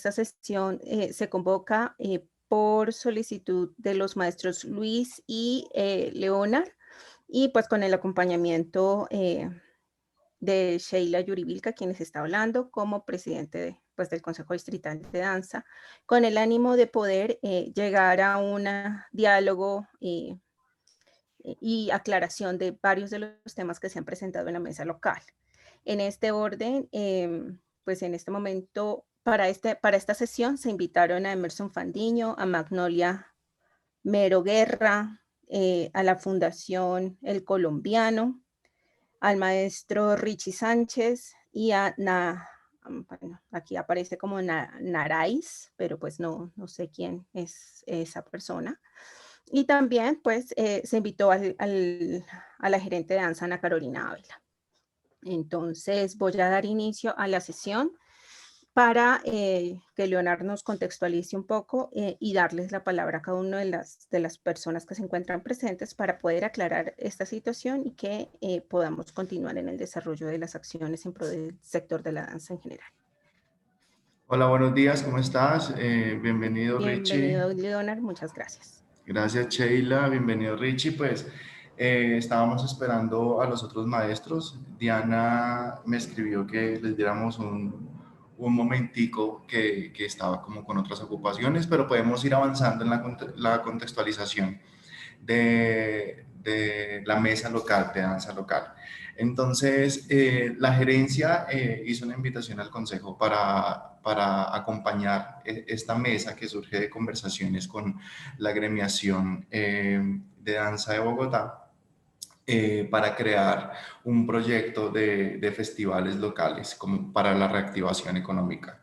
esta sesión se convoca por solicitud de los maestros Luis y Leonard, y pues con el acompañamiento de Sheila Yuribilka, quienes está hablando como presidente pues, del Consejo Distrital de Danza, con el ánimo de poder llegar a un diálogo y aclaración de varios de los temas que se han presentado en la mesa local. En este orden, pues en este momento, para esta sesión se invitaron a Emerson Fandiño, a Magnolia Mero Guerra, a la Fundación El Colombiano, al maestro Richie Sánchez y a bueno, aquí aparece como Narais, pero pues no sé quién es esa persona. Y también pues se invitó a la gerente de danza, Ana Carolina Ávila. Entonces voy a dar inicio a la sesión para que Leonardo nos contextualice un poco y darles la palabra a cada una de las personas que se encuentran presentes para poder aclarar esta situación y que podamos continuar en el desarrollo de las acciones en pro del sector de la danza en general. Hola, buenos días, ¿cómo estás? Bienvenido, Bienvenido, Richie. Leonardo, muchas gracias. Gracias, Sheila. Bienvenido, Richie. Pues estábamos esperando a los otros maestros. Diana me escribió que les diéramos un momentico que estaba como con otras ocupaciones, pero podemos ir avanzando en la contextualización de la mesa local, de danza local. Entonces, la gerencia hizo una invitación al consejo para acompañar esta mesa que surge de conversaciones con la gremiación de danza de Bogotá para crear un proyecto de festivales locales como para la reactivación económica.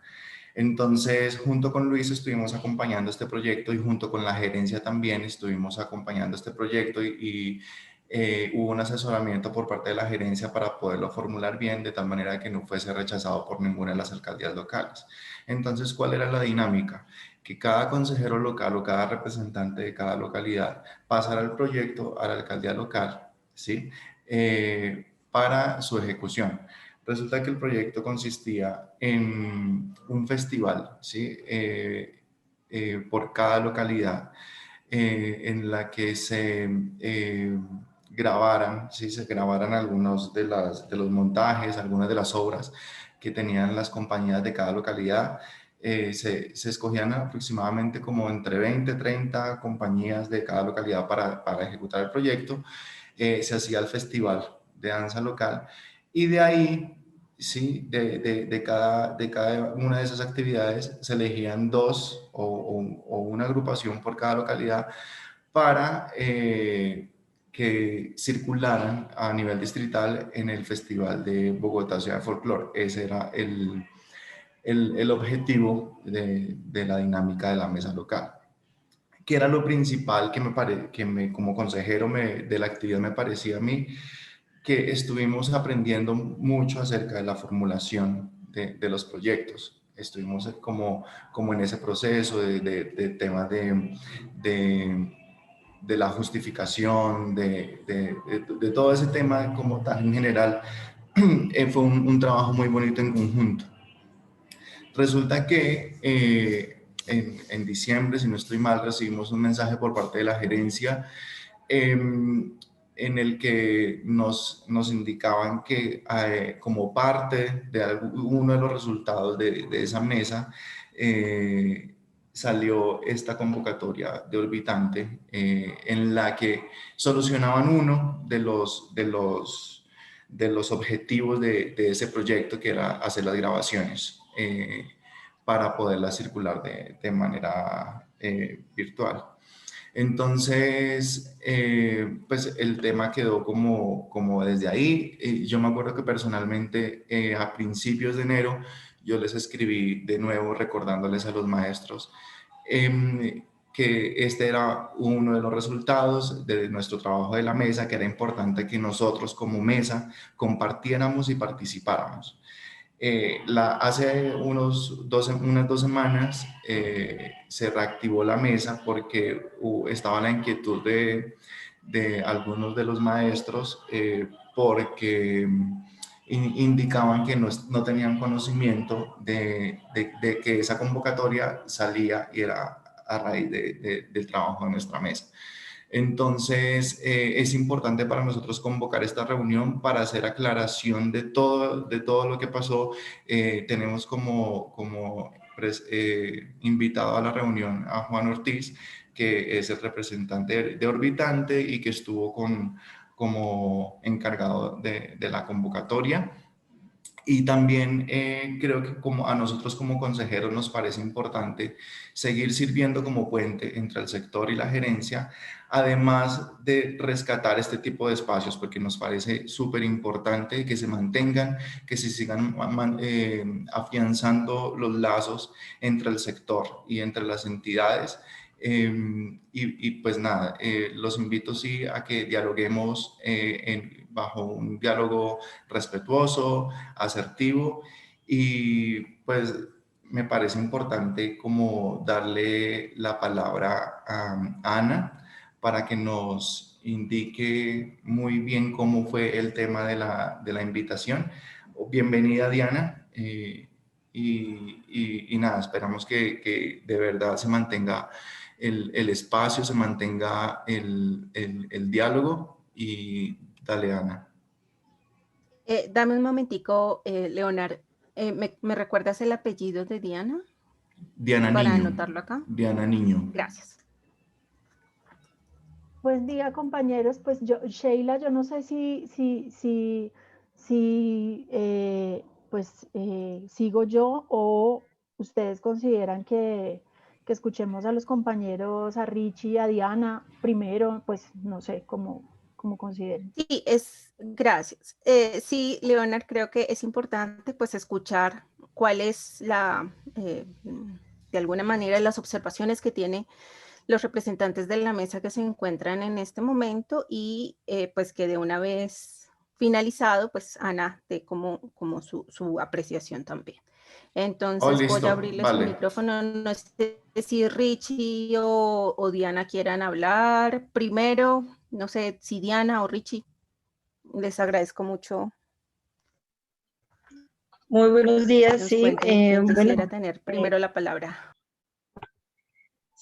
Entonces, junto con Luis estuvimos acompañando este proyecto y junto con la gerencia también estuvimos acompañando este proyecto y hubo un asesoramiento por parte de la gerencia para poderlo formular bien de tal manera que no fuese rechazado por ninguna de las alcaldías locales. Entonces, ¿cuál era la dinámica? Que cada consejero local o cada representante de cada localidad pasara el proyecto a la alcaldía local, ¿sí? Para su ejecución. Resulta que el proyecto consistía en un festival, ¿sí? Por cada localidad, en la que se grabaran, ¿sí? Se grabaran algunos de los montajes, algunas de las obras que tenían las compañías de cada localidad. Se escogían aproximadamente como entre 20 30 compañías de cada localidad para ejecutar el proyecto. Se hacía el festival de danza local y de ahí, sí, de cada una de esas actividades se elegían dos o una agrupación por cada localidad para que circularan a nivel distrital en el Festival de Bogotá Ciudad de Folklore. Ese era el objetivo de la dinámica de la mesa local. ¿Qué era lo principal que como consejero de la actividad me parecía a mí? Que estuvimos aprendiendo mucho acerca de la formulación de los proyectos. Estuvimos como en ese proceso de temas de la justificación, de todo ese tema como tan en general. Fue un trabajo muy bonito en conjunto. Resulta que en diciembre, si no estoy mal, recibimos un mensaje por parte de la gerencia en el que nos indicaban que como parte de uno de los resultados de esa mesa salió esta convocatoria de Orbitante en la que solucionaban uno de los objetivos de ese proyecto, que era hacer las grabaciones para poderlas circular de manera virtual. Entonces, pues el tema quedó como desde ahí. Yo me acuerdo que personalmente a principios de enero yo les escribí de nuevo recordándoles a los maestros que este era uno de los resultados de nuestro trabajo de la mesa, que era importante que nosotros como mesa compartiéramos y participáramos. Hace unas 2 semanas se reactivó la mesa porque estaba la inquietud de algunos de los maestros porque indicaban que no tenían conocimiento de que esa convocatoria salía y era a raíz del trabajo de nuestra mesa. Entonces, es importante para nosotros convocar esta reunión para hacer aclaración de todo lo que pasó. Tenemos invitado a la reunión a Juan Ortiz, que es el representante de Orbitante y que estuvo como encargado de la convocatoria. Y también creo que como a nosotros como consejeros nos parece importante seguir sirviendo como puente entre el sector y la gerencia, además de rescatar este tipo de espacios, porque nos parece súper importante que se mantengan, que se sigan afianzando los lazos entre el sector y entre las entidades. Pues nada, los invito sí a que dialoguemos bajo un diálogo respetuoso, asertivo, y pues me parece importante como darle la palabra a Ana para que nos indique muy bien cómo fue el tema de la invitación. Bienvenida, Diana. Y nada, esperamos que de verdad se mantenga el espacio, se mantenga el diálogo, y dale, Ana. Dame un momentico, Leonard. ¿Me recuerdas el apellido de Diana Diana para Niño. anotarlo acá? Diana Niño. Gracias. Buen día, compañeros. Pues yo, Sheila, yo no sé si sigo yo o ustedes consideran que escuchemos a los compañeros, a Richie y a Diana primero, pues no sé cómo consideren. Sí, gracias. Sí, Leonard, creo que es importante pues escuchar cuál es de alguna manera, las observaciones que tienen los representantes de la mesa que se encuentran en este momento y pues que de una vez finalizado, pues Ana dé como su apreciación también. Oh, Entonces voy a listo, abrirles el vale. micrófono. No sé si Richie o Diana quieran hablar primero. No sé si Diana o Richie. Les agradezco mucho. Muy buenos días, Nos sí. cuenten quién quisiera Bueno, tener primero la palabra.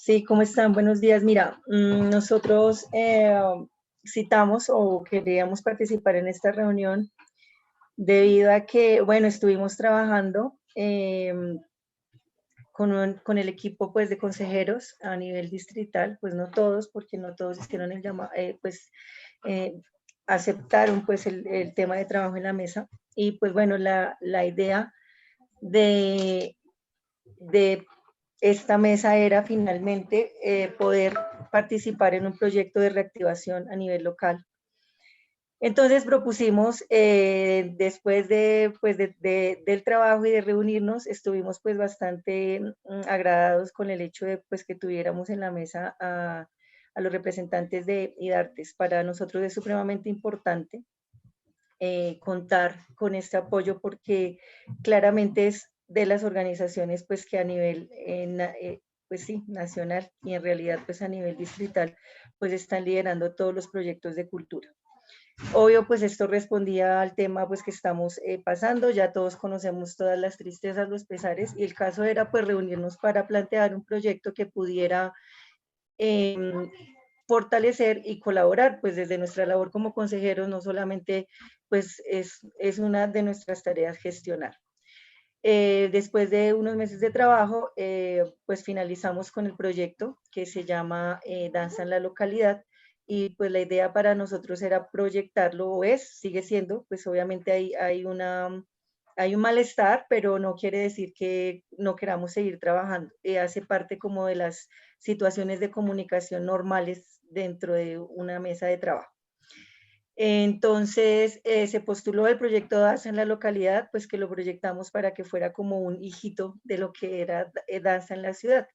sí, ¿cómo están? Buenos días. Mira, nosotros citamos o queríamos participar en esta reunión debido a que, bueno, estuvimos trabajando con el equipo pues de consejeros a nivel distrital, pues no todos, porque no todos hicieron el llamado, eh, aceptaron pues el tema de trabajo en la mesa. Y pues bueno, la idea de esta mesa era finalmente poder participar en un proyecto de reactivación a nivel local. Entonces propusimos, después del trabajo y de reunirnos, estuvimos pues bastante agradados con el hecho de pues que tuviéramos en la mesa a los representantes de IDARTES. Para nosotros es supremamente importante contar con este apoyo porque claramente es de las organizaciones pues que a nivel pues sí, nacional y en realidad pues a nivel distrital pues están liderando todos los proyectos de cultura. Obvio, pues esto respondía al tema pues que estamos pasando, ya todos conocemos todas las tristezas, los pesares, y el caso era pues reunirnos para plantear un proyecto que pudiera fortalecer y colaborar, pues desde nuestra labor como consejeros, no solamente pues es una de nuestras tareas gestionar. Después de unos meses de trabajo, pues finalizamos con el proyecto que se llama Danza en la Localidad, y pues la idea para nosotros era proyectarlo, o sigue siendo, pues obviamente hay un malestar, pero no quiere decir que no queramos seguir trabajando. Hace parte como de las situaciones de comunicación normales dentro de una mesa de trabajo. Entonces se postuló el proyecto Danza en la Localidad, pues que lo proyectamos para que fuera como un hijito de lo que era Danza en la Ciudad.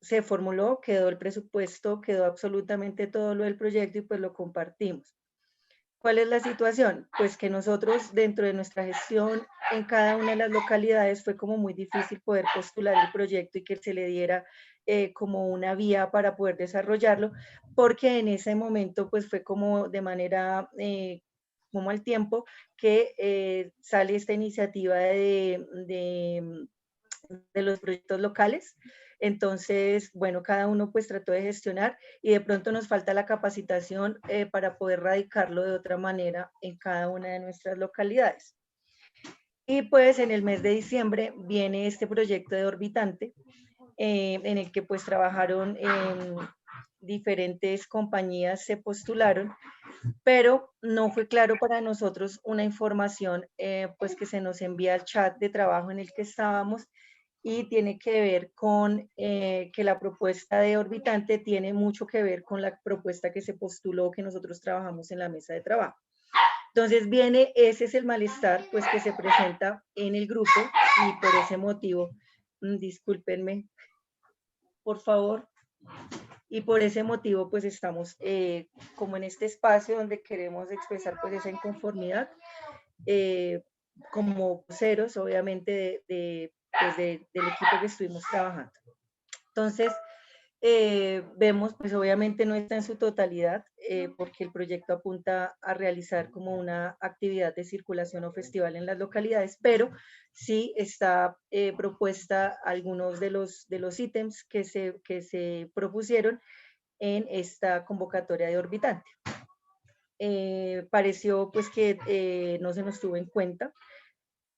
Se formuló, quedó el presupuesto, quedó absolutamente todo lo del proyecto y pues lo compartimos. ¿Cuál es la situación? Pues que nosotros dentro de nuestra gestión en cada una de las localidades fue como muy difícil poder postular el proyecto y que se le diera como una vía para poder desarrollarlo, porque en ese momento pues fue como de manera como al tiempo que sale esta iniciativa de los proyectos locales. Entonces, bueno, cada uno pues trató de gestionar y de pronto nos falta la capacitación para poder radicarlo de otra manera en cada una de nuestras localidades. Y pues en el mes de diciembre viene este proyecto de Orbitante, en el que pues trabajaron diferentes compañías, se postularon, pero no fue claro para nosotros una información pues que se nos envía al chat de trabajo en el que estábamos, y tiene que ver con que la propuesta de Orbitante tiene mucho que ver con la propuesta que se postuló, que nosotros trabajamos en la mesa de trabajo. Entonces ese es el malestar pues que se presenta en el grupo, y por ese motivo, discúlpenme, por favor, y por ese motivo pues estamos como en este espacio donde queremos expresar pues esa inconformidad como voceros, obviamente, del equipo que estuvimos trabajando. Entonces, vemos, pues obviamente no está en su totalidad, porque el proyecto apunta a realizar como una actividad de circulación o festival en las localidades, pero sí está propuesta algunos de los ítems que se propusieron en esta convocatoria de Orbitante. Pareció pues que no se nos tuvo en cuenta.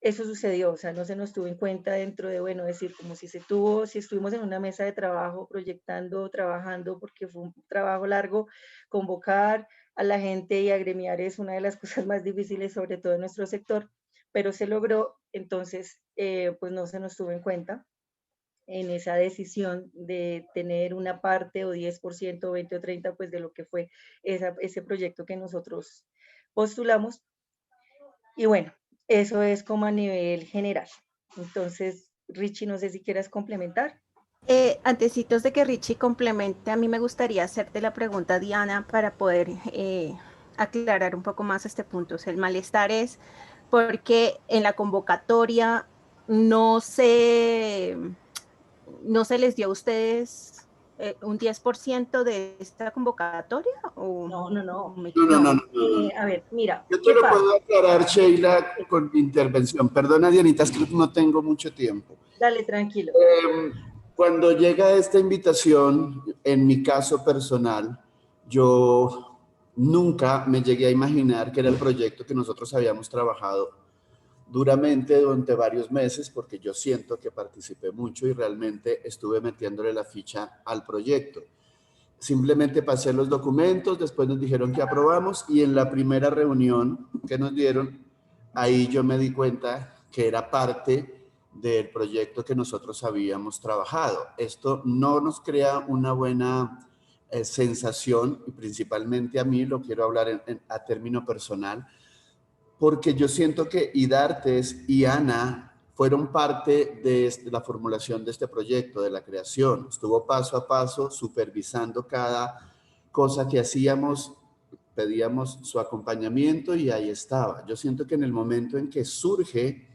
Eso sucedió, o sea, no se nos tuvo en cuenta dentro de, bueno, decir, como si estuvimos en una mesa de trabajo proyectando, trabajando, porque fue un trabajo largo, convocar a la gente y agremiar es una de las cosas más difíciles, sobre todo en nuestro sector, pero se logró. Entonces, pues no se nos tuvo en cuenta en esa decisión de tener una parte o 10%, 20 o 30, pues de lo que fue ese proyecto que nosotros postulamos. Y bueno, eso es como a nivel general. Entonces, Richie, no sé si quieras complementar. Antecitos de que Richie complemente, a mí me gustaría hacerte la pregunta, Diana, para poder aclarar un poco más este punto. O sea, el malestar es porque en la convocatoria no se les dio a ustedes un 10% de esta convocatoria, o No. me No, no, no, equivoco. no, no. A ver, mira, Yo te ¿qué lo pasa? puedo aclarar, Sheila, con mi intervención. Perdona, Dianita, es que no tengo mucho tiempo. Dale, tranquilo. Cuando llega esta invitación, en mi caso personal, yo nunca me llegué a imaginar que era el proyecto que nosotros habíamos trabajado duramente durante varios meses, porque yo siento que participé mucho y realmente estuve metiéndole la ficha al proyecto. Simplemente pasé los documentos, después nos dijeron que aprobamos, y en la primera reunión que nos dieron, ahí yo me di cuenta que era parte del proyecto que nosotros habíamos trabajado. Esto no nos crea una buena sensación, y principalmente a mí, lo quiero hablar a término personal, porque yo siento que IDARTES y ANA fueron parte de la formulación de este proyecto, de la creación. Estuvo paso a paso supervisando cada cosa que hacíamos, pedíamos su acompañamiento y ahí estaba. Yo siento que en el momento en que surge,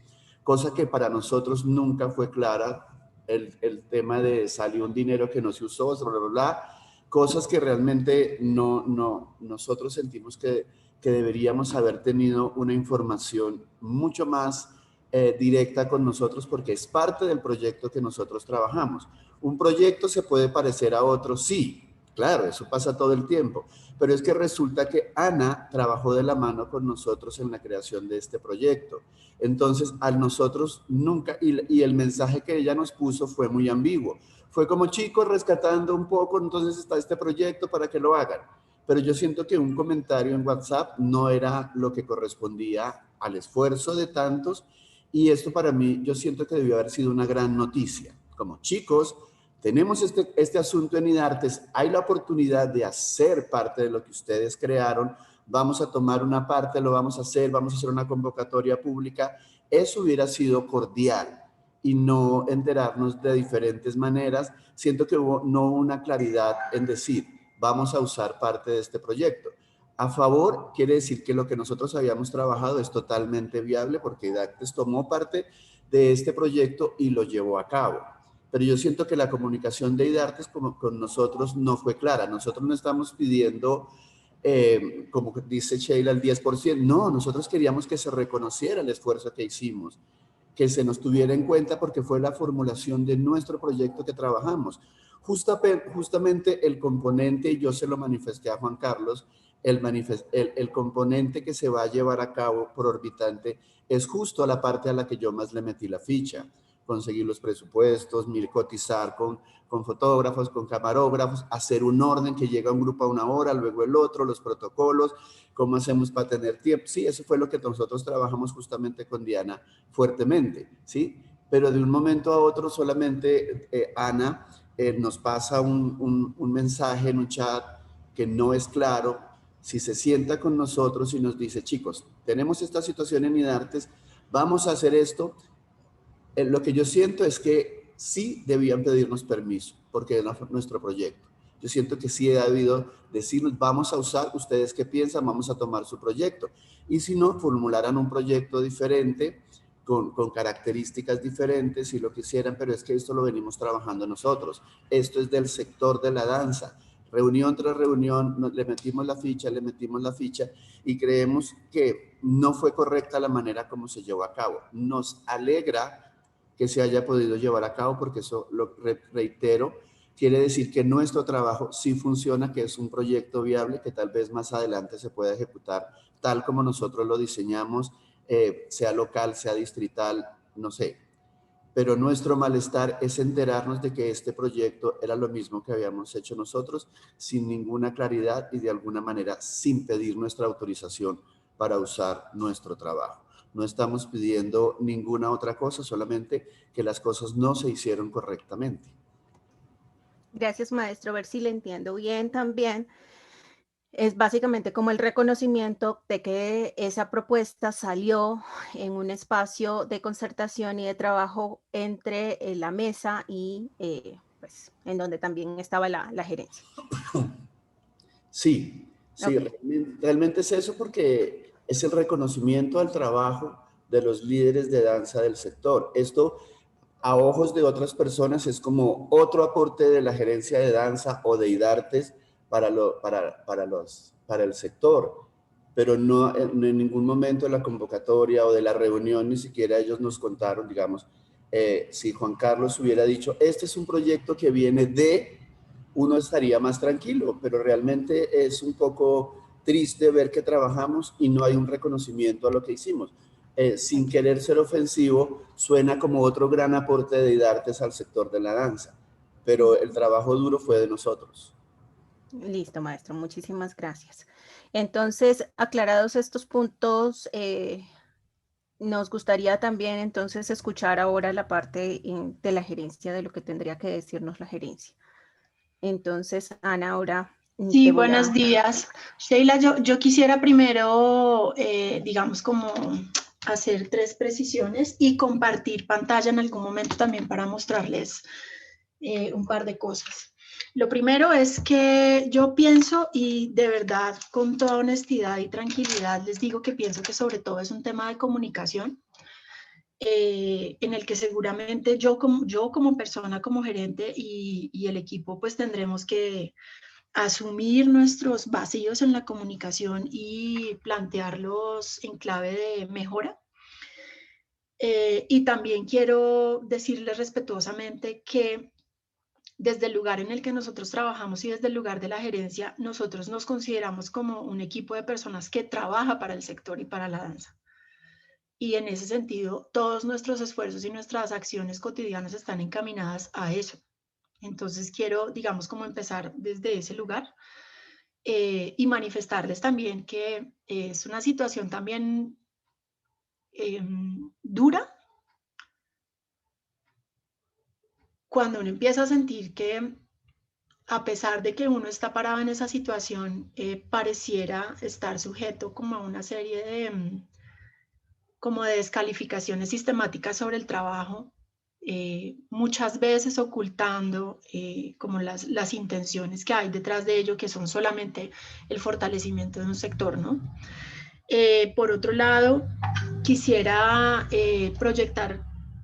cosa que para nosotros nunca fue clara, el tema de salió un dinero que no se usó, bla, bla, bla, cosas que realmente nosotros sentimos que deberíamos haber tenido una información mucho más directa con nosotros, porque es parte del proyecto que nosotros trabajamos. Un proyecto se puede parecer a otro, sí, claro, eso pasa todo el tiempo, pero es que resulta que Ana trabajó de la mano con nosotros en la creación de este proyecto. Entonces, a nosotros nunca, y el mensaje que ella nos puso fue muy ambiguo. Fue como, chicos, rescatando un poco, entonces está este proyecto para que lo hagan. Pero yo siento que un comentario en WhatsApp no era lo que correspondía al esfuerzo de tantos, y esto para mí yo siento que debió haber sido una gran noticia. Como, chicos, tenemos este asunto en IDARTES, hay la oportunidad de hacer parte de lo que ustedes crearon, vamos a tomar una parte, lo vamos a hacer una convocatoria pública. Eso hubiera sido cordial, y no enterarnos de diferentes maneras. Siento que no hubo una claridad en decir, vamos a usar parte de este proyecto. A favor quiere decir que lo que nosotros habíamos trabajado es totalmente viable, porque IDARTES tomó parte de este proyecto y lo llevó a cabo. Pero yo siento que la comunicación de IDARTES con nosotros no fue clara. Nosotros no estamos pidiendo como dice Sheila, el 10%. No, nosotros queríamos que se reconociera el esfuerzo que hicimos, que se nos tuviera en cuenta porque fue la formulación de nuestro proyecto que trabajamos. Justamente el componente, y yo se lo manifesté a Juan Carlos, el componente que se va a llevar a cabo por Orbitante es justo la parte a la que yo más le metí la ficha. Conseguir los presupuestos, cotizar con fotógrafos, con camarógrafos, hacer un orden que llega un grupo a una hora, luego el otro, los protocolos, cómo hacemos para tener tiempo. Sí, eso fue lo que nosotros trabajamos justamente con Diana fuertemente, ¿sí? Pero de un momento a otro solamente Ana nos pasa un mensaje en un chat que no es claro. Si se sienta con nosotros y nos dice, chicos, tenemos esta situación en IDARTES, vamos a hacer esto, lo que yo siento es que sí debían pedirnos permiso, porque era nuestro proyecto. Yo siento que sí ha debido decirnos, vamos a usar, ustedes qué piensan, vamos a tomar su proyecto. Y si no, formularan un proyecto diferente, con características diferentes, si lo quisieran, pero es que esto lo venimos trabajando nosotros. Esto es del sector de la danza. Reunión tras reunión, le metimos la ficha y creemos que no fue correcta la manera como se llevó a cabo. Nos alegra que se haya podido llevar a cabo, porque eso, lo reitero, quiere decir que nuestro trabajo sí funciona, que es un proyecto viable, que tal vez más adelante se pueda ejecutar tal como nosotros lo diseñamos, sea local, sea distrital, no sé. Pero nuestro malestar es enterarnos de que este proyecto era lo mismo que habíamos hecho nosotros, sin ninguna claridad y de alguna manera sin pedir nuestra autorización para usar nuestro trabajo. No estamos pidiendo ninguna otra cosa, solamente que las cosas no se hicieron correctamente. Gracias, maestro. A ver si le entiendo bien también. Es básicamente como el reconocimiento de que esa propuesta salió en un espacio de concertación y de trabajo entre la mesa y pues, en donde también estaba la gerencia. Sí, Okay. realmente es eso, porque es el reconocimiento al trabajo de los líderes de danza del sector. Esto, a ojos de otras personas, es como otro aporte de la gerencia de danza o de IDARTES para el sector, pero no en ningún momento de la convocatoria o de la reunión ni siquiera ellos nos contaron, digamos, si Juan Carlos hubiera dicho, este es un proyecto que viene de, uno estaría más tranquilo, pero realmente es un poco triste ver que trabajamos y no hay un reconocimiento a lo que hicimos. Sin querer ser ofensivo, suena como otro gran aporte de IDARTES al sector de la danza, pero el trabajo duro fue de nosotros. Listo, maestro. Muchísimas gracias. Entonces, aclarados estos puntos, nos gustaría también entonces escuchar ahora la parte de la gerencia, de lo que tendría que decirnos la gerencia. Entonces, Ana, ahora Sí, te voy buenos a... días. Sheila, yo quisiera primero, digamos, como hacer 3 precisiones y compartir pantalla en algún momento también para mostrarles un par de cosas. Lo primero es que yo pienso, y de verdad, con toda honestidad y tranquilidad, les digo que pienso que sobre todo es un tema de comunicación, en el que seguramente yo como persona, como gerente y el equipo, pues tendremos que asumir nuestros vacíos en la comunicación y plantearlos en clave de mejora. Y también quiero decirles respetuosamente que desde el lugar en el que nosotros trabajamos y desde el lugar de la gerencia, nosotros nos consideramos como un equipo de personas que trabaja para el sector y para la danza. Y en ese sentido, todos nuestros esfuerzos y nuestras acciones cotidianas están encaminadas a eso. Entonces quiero, digamos, como empezar desde ese lugar. Y manifestarles también que es una situación también dura cuando uno empieza a sentir que, a pesar de que uno está parado en esa situación, pareciera estar sujeto como a una serie de, como de descalificaciones sistemáticas sobre el trabajo, muchas veces ocultando como las intenciones que hay detrás de ello, que son solamente el fortalecimiento de un sector, ¿no? Por otro lado, quisiera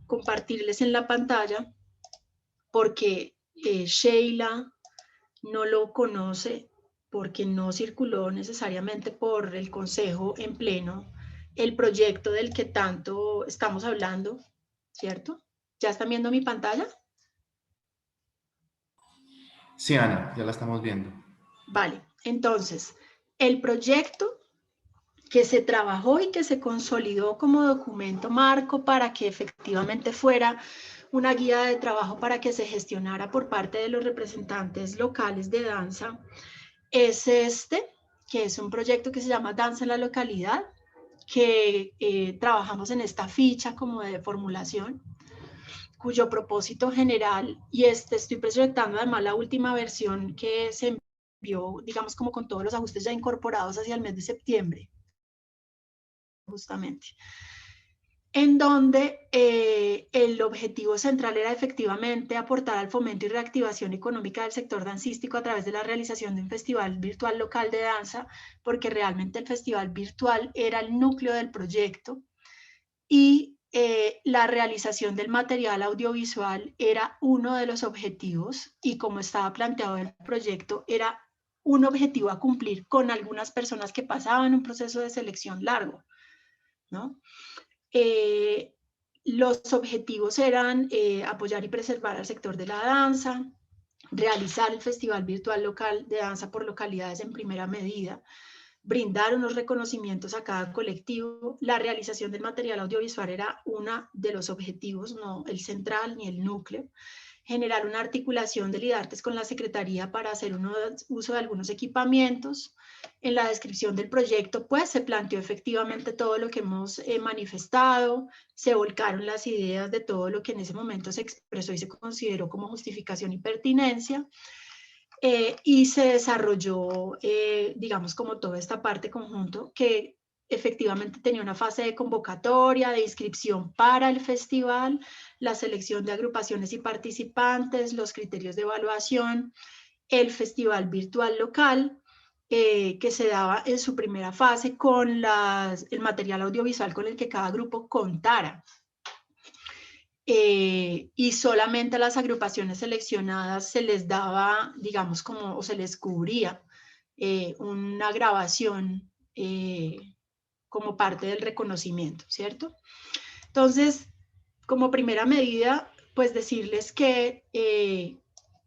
compartirles en la pantalla, porque Sheila no lo conoce, porque no circuló necesariamente por el Consejo en pleno el proyecto del que tanto estamos hablando, ¿cierto? ¿Ya están viendo mi pantalla? Sí, Ana, ya la estamos viendo. Vale, entonces, el proyecto que se trabajó y que se consolidó como documento marco para que efectivamente fuera una guía de trabajo para que se gestionara por parte de los representantes locales de danza, es este, que es un proyecto que se llama Danza en la Localidad, que trabajamos en esta ficha como de formulación, cuyo propósito general, y estoy proyectando además la última versión que se envió, digamos como con todos los ajustes ya incorporados hacia el mes de septiembre, justamente, en donde el objetivo central era efectivamente aportar al fomento y reactivación económica del sector dancístico a través de la realización de un festival virtual local de danza, porque realmente el festival virtual era el núcleo del proyecto, y la realización del material audiovisual era uno de los objetivos, y como estaba planteado el proyecto, era un objetivo a cumplir con algunas personas que pasaban un proceso de selección largo, ¿no? Los objetivos eran apoyar y preservar al sector de la danza, realizar el Festival Virtual Local de Danza por localidades en primera medida, brindar unos reconocimientos a cada colectivo. La realización del material audiovisual era uno de los objetivos, no el central ni el núcleo. Generar una articulación del IDARTES con la Secretaría para hacer uso de algunos equipamientos. En la descripción del proyecto, pues, se planteó efectivamente todo lo que hemos manifestado, se volcaron las ideas de todo lo que en ese momento se expresó y se consideró como justificación y pertinencia, y se desarrolló, digamos, como toda esta parte conjunto que efectivamente tenía una fase de convocatoria, de inscripción para el festival, la selección de agrupaciones y participantes, los criterios de evaluación, el festival virtual local, que se daba en su primera fase con el material audiovisual con el que cada grupo contara. Y solamente a las agrupaciones seleccionadas se les daba, digamos, como, o se les cubría una grabación como parte del reconocimiento, ¿cierto? Entonces, como primera medida, pues decirles que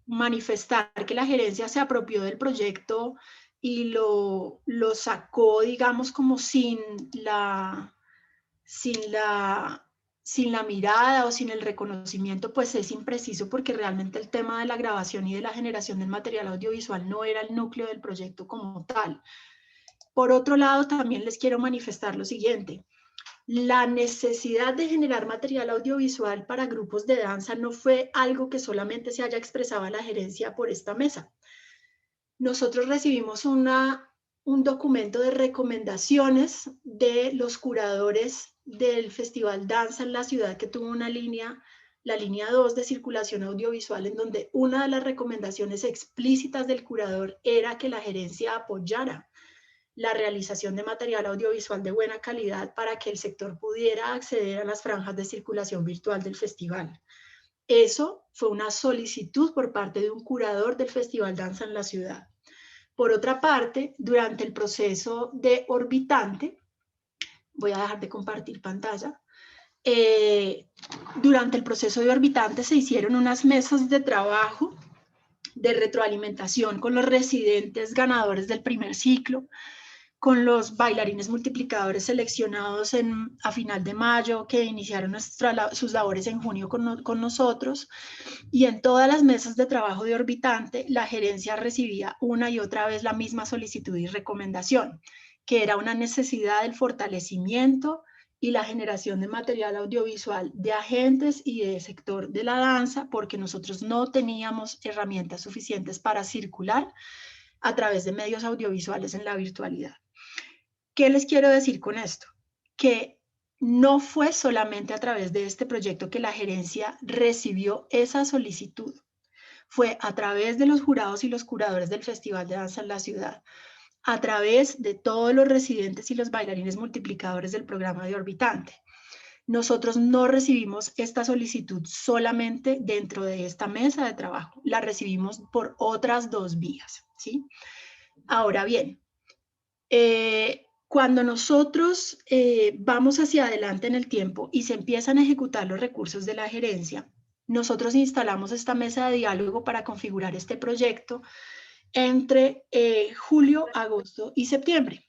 manifestar que la gerencia se apropió del proyecto y lo sacó, digamos, como sin la mirada o sin el reconocimiento, pues es impreciso, porque realmente el tema de la grabación y de la generación del material audiovisual no era el núcleo del proyecto como tal. Por otro lado, también les quiero manifestar lo siguiente. La necesidad de generar material audiovisual para grupos de danza no fue algo que solamente se haya expresado a la gerencia por esta mesa. Nosotros recibimos un documento de recomendaciones de los curadores del Festival Danza en la Ciudad, que tuvo una línea, la línea 2 de circulación audiovisual, en donde una de las recomendaciones explícitas del curador era que la gerencia apoyara la realización de material audiovisual de buena calidad para que el sector pudiera acceder a las franjas de circulación virtual del festival. Eso fue una solicitud por parte de un curador del Festival Danza en la Ciudad. Por otra parte, durante el proceso de Orbitante, voy a dejar de compartir pantalla, durante el proceso de Orbitante se hicieron unas mesas de trabajo de retroalimentación con los residentes ganadores del primer ciclo, con los bailarines multiplicadores seleccionados a final de mayo, que iniciaron sus labores en junio con nosotros, y en todas las mesas de trabajo de Orbitante, la gerencia recibía una y otra vez la misma solicitud y recomendación, que era una necesidad del fortalecimiento y la generación de material audiovisual de agentes y de sector de la danza, porque nosotros no teníamos herramientas suficientes para circular a través de medios audiovisuales en la virtualidad. ¿Qué les quiero decir con esto? Que no fue solamente a través de este proyecto que la gerencia recibió esa solicitud. Fue a través de los jurados y los curadores del Festival de Danza en la Ciudad, a través de todos los residentes y los bailarines multiplicadores del programa de Orbitante. Nosotros no recibimos esta solicitud solamente dentro de esta mesa de trabajo, la recibimos por otras dos vías, ¿sí? Ahora bien, cuando nosotros vamos hacia adelante en el tiempo y se empiezan a ejecutar los recursos de la gerencia, nosotros instalamos esta mesa de diálogo para configurar este proyecto entre julio, agosto y septiembre.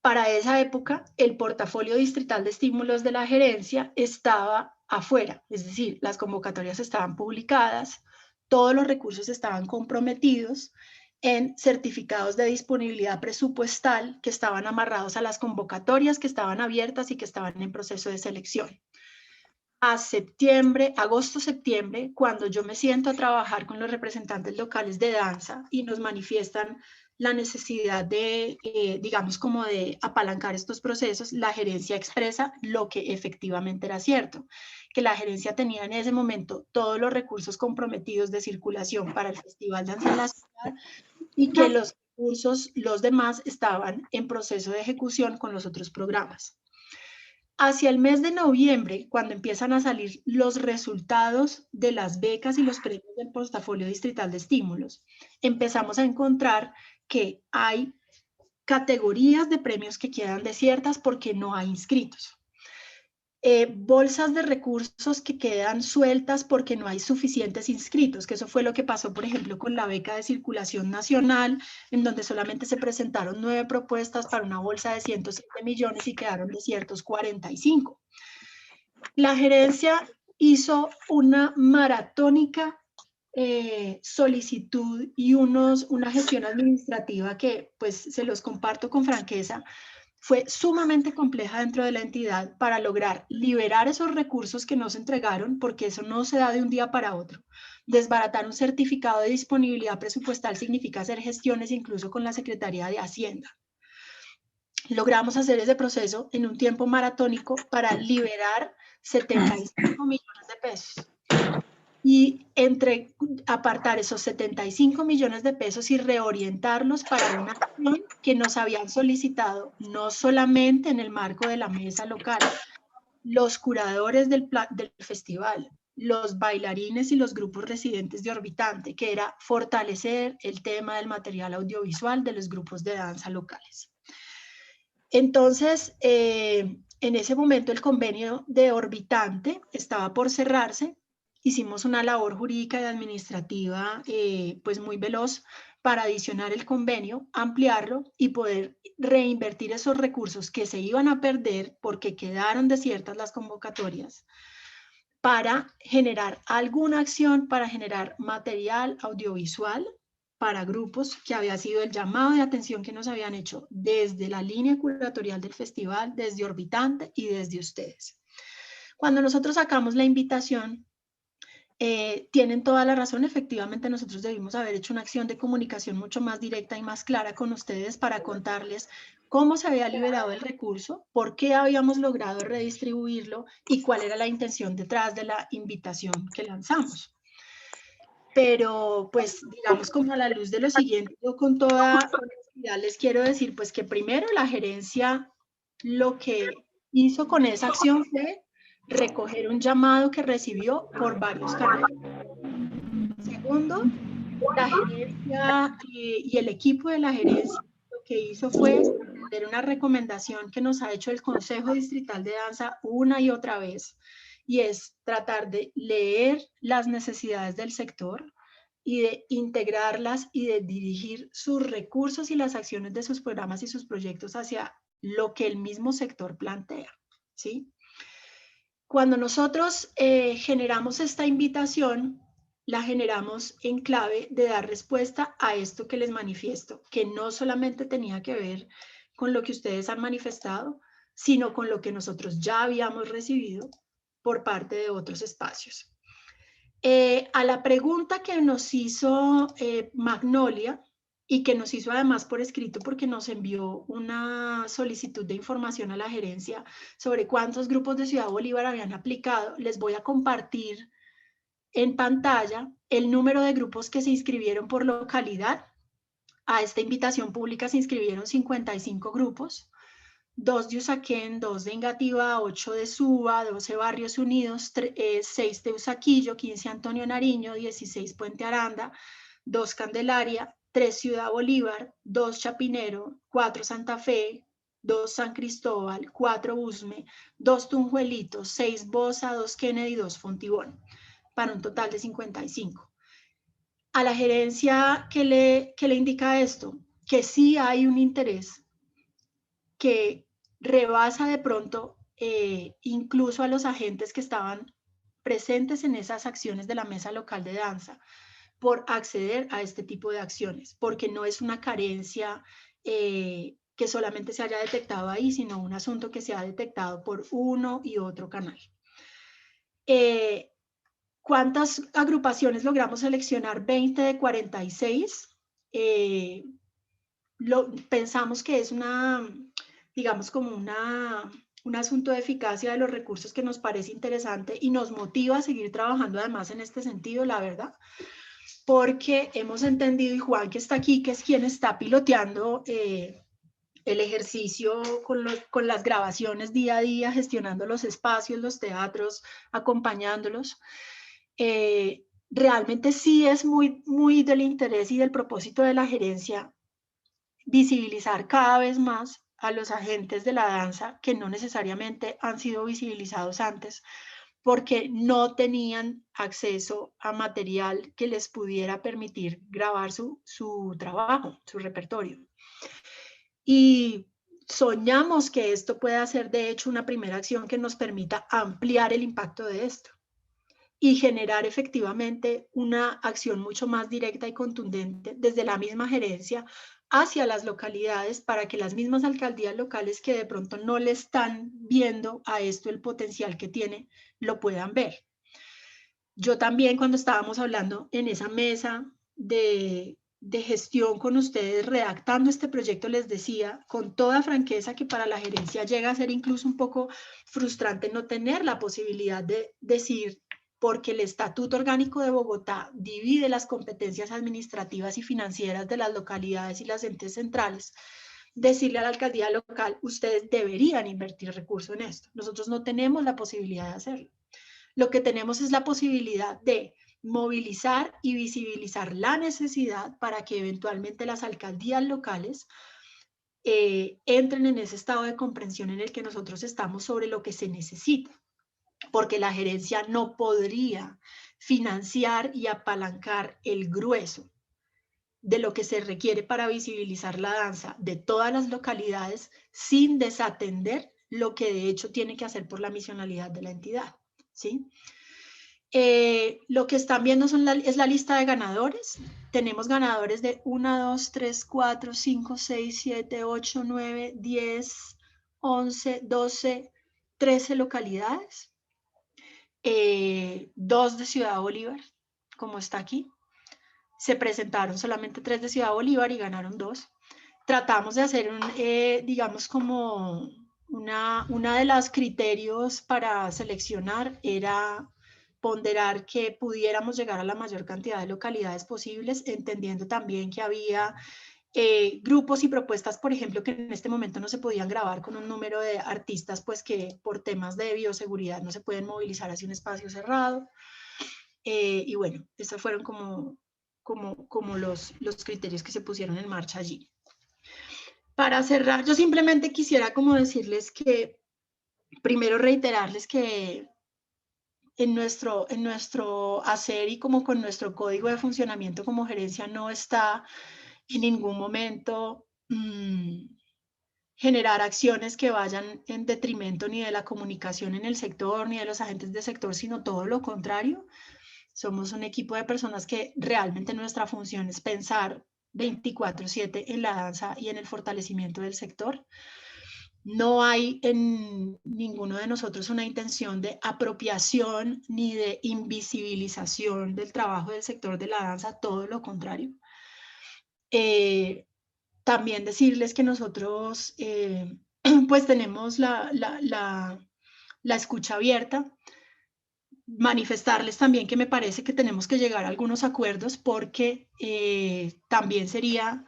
Para esa época, el portafolio distrital de estímulos de la gerencia estaba afuera, es decir, las convocatorias estaban publicadas, todos los recursos estaban comprometidos en certificados de disponibilidad presupuestal que estaban amarrados a las convocatorias que estaban abiertas y que estaban en proceso de selección. A septiembre, agosto-septiembre, cuando yo me siento a trabajar con los representantes locales de danza y nos manifiestan la necesidad de, digamos, como de apalancar estos procesos, la gerencia expresa lo que efectivamente era cierto, que la gerencia tenía en ese momento todos los recursos comprometidos de circulación para el Festival Danza en la Ciudad y que los recursos, los demás, estaban en proceso de ejecución con los otros programas. Hacia el mes de noviembre, cuando empiezan a salir los resultados de las becas y los premios del portafolio distrital de estímulos, empezamos a encontrar que hay categorías de premios que quedan desiertas porque no hay inscritos. Bolsas de recursos que quedan sueltas porque no hay suficientes inscritos, que eso fue lo que pasó, por ejemplo, con la beca de circulación nacional, en donde solamente se presentaron 9 propuestas para una bolsa de 107 millones y quedaron desiertos 45. La gerencia hizo una maratónica solicitud y una gestión administrativa que, pues, se los comparto con franqueza, fue sumamente compleja dentro de la entidad para lograr liberar esos recursos que no se entregaron, porque eso no se da de un día para otro. Desbaratar un certificado de disponibilidad presupuestal significa hacer gestiones incluso con la Secretaría de Hacienda. Logramos hacer ese proceso en un tiempo maratónico para liberar 75 millones de pesos. Y entre apartar esos 75 millones de pesos y reorientarlos para una acción que nos habían solicitado, no solamente en el marco de la mesa local, los curadores del festival, los bailarines y los grupos residentes de Orbitante, que era fortalecer el tema del material audiovisual de los grupos de danza locales. Entonces, en ese momento el convenio de Orbitante estaba por cerrarse. Hicimos una labor jurídica y administrativa pues muy veloz para adicionar el convenio, ampliarlo y poder reinvertir esos recursos que se iban a perder porque quedaron desiertas las convocatorias, para generar alguna acción, para generar material audiovisual para grupos, que había sido el llamado de atención que nos habían hecho desde la línea curatorial del festival, desde Orbitante y desde ustedes. Cuando nosotros sacamos la invitación, tienen toda la razón, efectivamente nosotros debimos haber hecho una acción de comunicación mucho más directa y más clara con ustedes para contarles cómo se había liberado el recurso, por qué habíamos logrado redistribuirlo y cuál era la intención detrás de la invitación que lanzamos. Pero pues digamos, como a la luz de lo siguiente, yo con toda honestidad les quiero decir pues que primero la gerencia lo que hizo con esa acción fue recoger un llamado que recibió por varios canales. Segundo, la gerencia y el equipo de la gerencia lo que hizo fue hacer una recomendación que nos ha hecho el Consejo Distrital de Danza una y otra vez, y es tratar de leer las necesidades del sector y de integrarlas y de dirigir sus recursos y las acciones de sus programas y sus proyectos hacia lo que el mismo sector plantea, ¿sí? Cuando nosotros generamos esta invitación, la generamos en clave de dar respuesta a esto que les manifiesto, que no solamente tenía que ver con lo que ustedes han manifestado, sino con lo que nosotros ya habíamos recibido por parte de otros espacios. A la pregunta que nos hizo Magnolia, y que nos hizo además por escrito porque nos envió una solicitud de información a la gerencia sobre cuántos grupos de Ciudad Bolívar habían aplicado, les voy a compartir en pantalla el número de grupos que se inscribieron por localidad. A esta invitación pública se inscribieron 55 grupos, 2 de Usaquén, 2 de Engativá, 8 de Suba, 12 Barrios Unidos, 6 de Usaquillo, 15 Antonio Nariño, 16 Puente Aranda, 2 Candelaria, 3 Ciudad Bolívar, 2 Chapinero, 4 Santa Fe, 2 San Cristóbal, 4 Usme, 2 Tunjuelitos, 6 Bosa, 2 Kennedy, 2 Fontibón, para un total de 55. A la gerencia, ¿qué le indica esto? Que sí hay un interés que rebasa de pronto incluso a los agentes que estaban presentes en esas acciones de la mesa local de danza por acceder a este tipo de acciones, porque no es una carencia que solamente se haya detectado ahí, sino un asunto que se ha detectado por uno y otro canal. ¿Cuántas agrupaciones logramos seleccionar? 20 de 46. Pensamos que es digamos como un asunto de eficacia de los recursos que nos parece interesante y nos motiva a seguir trabajando además en este sentido, la verdad, porque hemos entendido, y Juan que está aquí, que es quien está piloteando el ejercicio con las grabaciones día a día, gestionando los espacios, los teatros, acompañándolos, realmente sí es muy, muy del interés y del propósito de la gerencia visibilizar cada vez más a los agentes de la danza que no necesariamente han sido visibilizados antes porque no tenían acceso a material que les pudiera permitir grabar su trabajo, su repertorio. Y soñamos que esto pueda ser de hecho una primera acción que nos permita ampliar el impacto de esto y generar efectivamente una acción mucho más directa y contundente desde la misma gerencia hacia las localidades para que las mismas alcaldías locales que de pronto no le están viendo a esto el potencial que tiene, lo puedan ver. Yo también cuando estábamos hablando en esa mesa de gestión con ustedes, redactando este proyecto, les decía con toda franqueza que para la gerencia llega a ser incluso un poco frustrante no tener la posibilidad de decir, porque el Estatuto Orgánico de Bogotá divide las competencias administrativas y financieras de las localidades y las entes centrales, decirle a la alcaldía local, ustedes deberían invertir recursos en esto. Nosotros no tenemos la posibilidad de hacerlo. Lo que tenemos es la posibilidad de movilizar y visibilizar la necesidad para que eventualmente las alcaldías locales entren en ese estado de comprensión en el que nosotros estamos sobre lo que se necesita, porque la gerencia no podría financiar y apalancar el grueso de lo que se requiere para visibilizar la danza de todas las localidades sin desatender lo que de hecho tiene que hacer por la misionalidad de la entidad, ¿sí? Lo que están viendo es la lista de ganadores. Tenemos ganadores de 1, 2, 3, 4, 5, 6, 7, 8, 9, 10, 11, 12, 13 localidades. 2 de Ciudad Bolívar, como está aquí. Se presentaron solamente 3 de Ciudad Bolívar y ganaron 2. Tratamos de hacer digamos como una de los criterios para seleccionar era ponderar que pudiéramos llegar a la mayor cantidad de localidades posibles, entendiendo también que había grupos y propuestas, por ejemplo, que en este momento no se podían grabar con un número de artistas, pues que por temas de bioseguridad no se pueden movilizar hacia un espacio cerrado. Y bueno, esos fueron como los criterios que se pusieron en marcha allí. Para cerrar, yo simplemente quisiera como decirles que, primero reiterarles que en nuestro hacer y como con nuestro código de funcionamiento como gerencia no está en ningún momento generar acciones que vayan en detrimento ni de la comunicación en el sector, ni de los agentes del sector, sino todo lo contrario. Somos un equipo de personas que realmente nuestra función es pensar 24/7 en la danza y en el fortalecimiento del sector. No hay en ninguno de nosotros una intención de apropiación ni de invisibilización del trabajo del sector de la danza, todo lo contrario. También decirles que nosotros pues tenemos la escucha abierta, manifestarles también que me parece que tenemos que llegar a algunos acuerdos porque también sería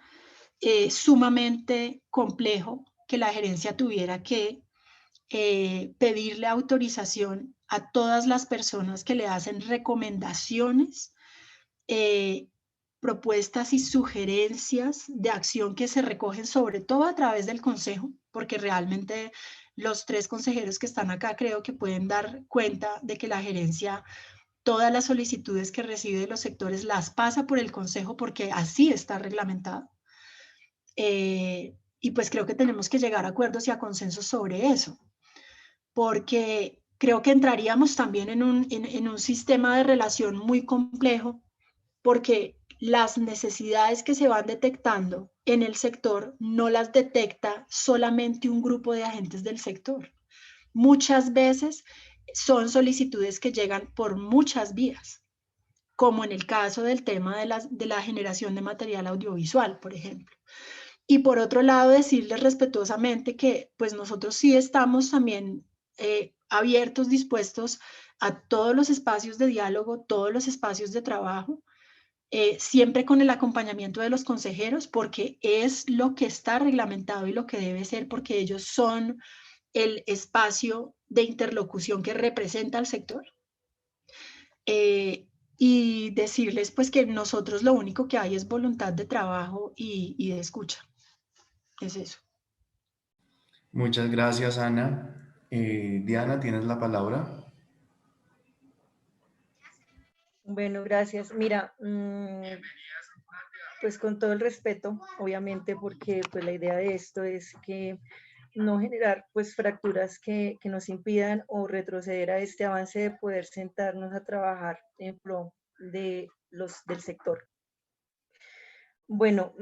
sumamente complejo que la gerencia tuviera que pedirle autorización a todas las personas que le hacen recomendaciones propuestas y sugerencias de acción que se recogen sobre todo a través del consejo, porque realmente los 3 consejeros que están acá creo que pueden dar cuenta de que la gerencia, todas las solicitudes que recibe de los sectores las pasa por el consejo porque así está reglamentado. Y pues creo que tenemos que llegar a acuerdos y a consensos sobre eso, porque creo que entraríamos también en un sistema de relación muy complejo, porque las necesidades que se van detectando en el sector no las detecta solamente un grupo de agentes del sector. Muchas veces son solicitudes que llegan por muchas vías, como en el caso del tema de la generación de material audiovisual, por ejemplo. Y por otro lado, decirles respetuosamente que pues nosotros sí estamos también abiertos, dispuestos a todos los espacios de diálogo, todos los espacios de trabajo, siempre con el acompañamiento de los consejeros, porque es lo que está reglamentado y lo que debe ser, porque ellos son el espacio de interlocución que representa al sector. Y decirles pues que nosotros lo único que hay es voluntad de trabajo y de escucha. Es eso. Muchas gracias, Ana. Diana, tienes la palabra. Bueno, gracias. Mira, pues con todo el respeto, obviamente, porque pues la idea de esto es que no generar pues fracturas que nos impidan o retroceder a este avance de poder sentarnos a trabajar en pro de del sector. Bueno,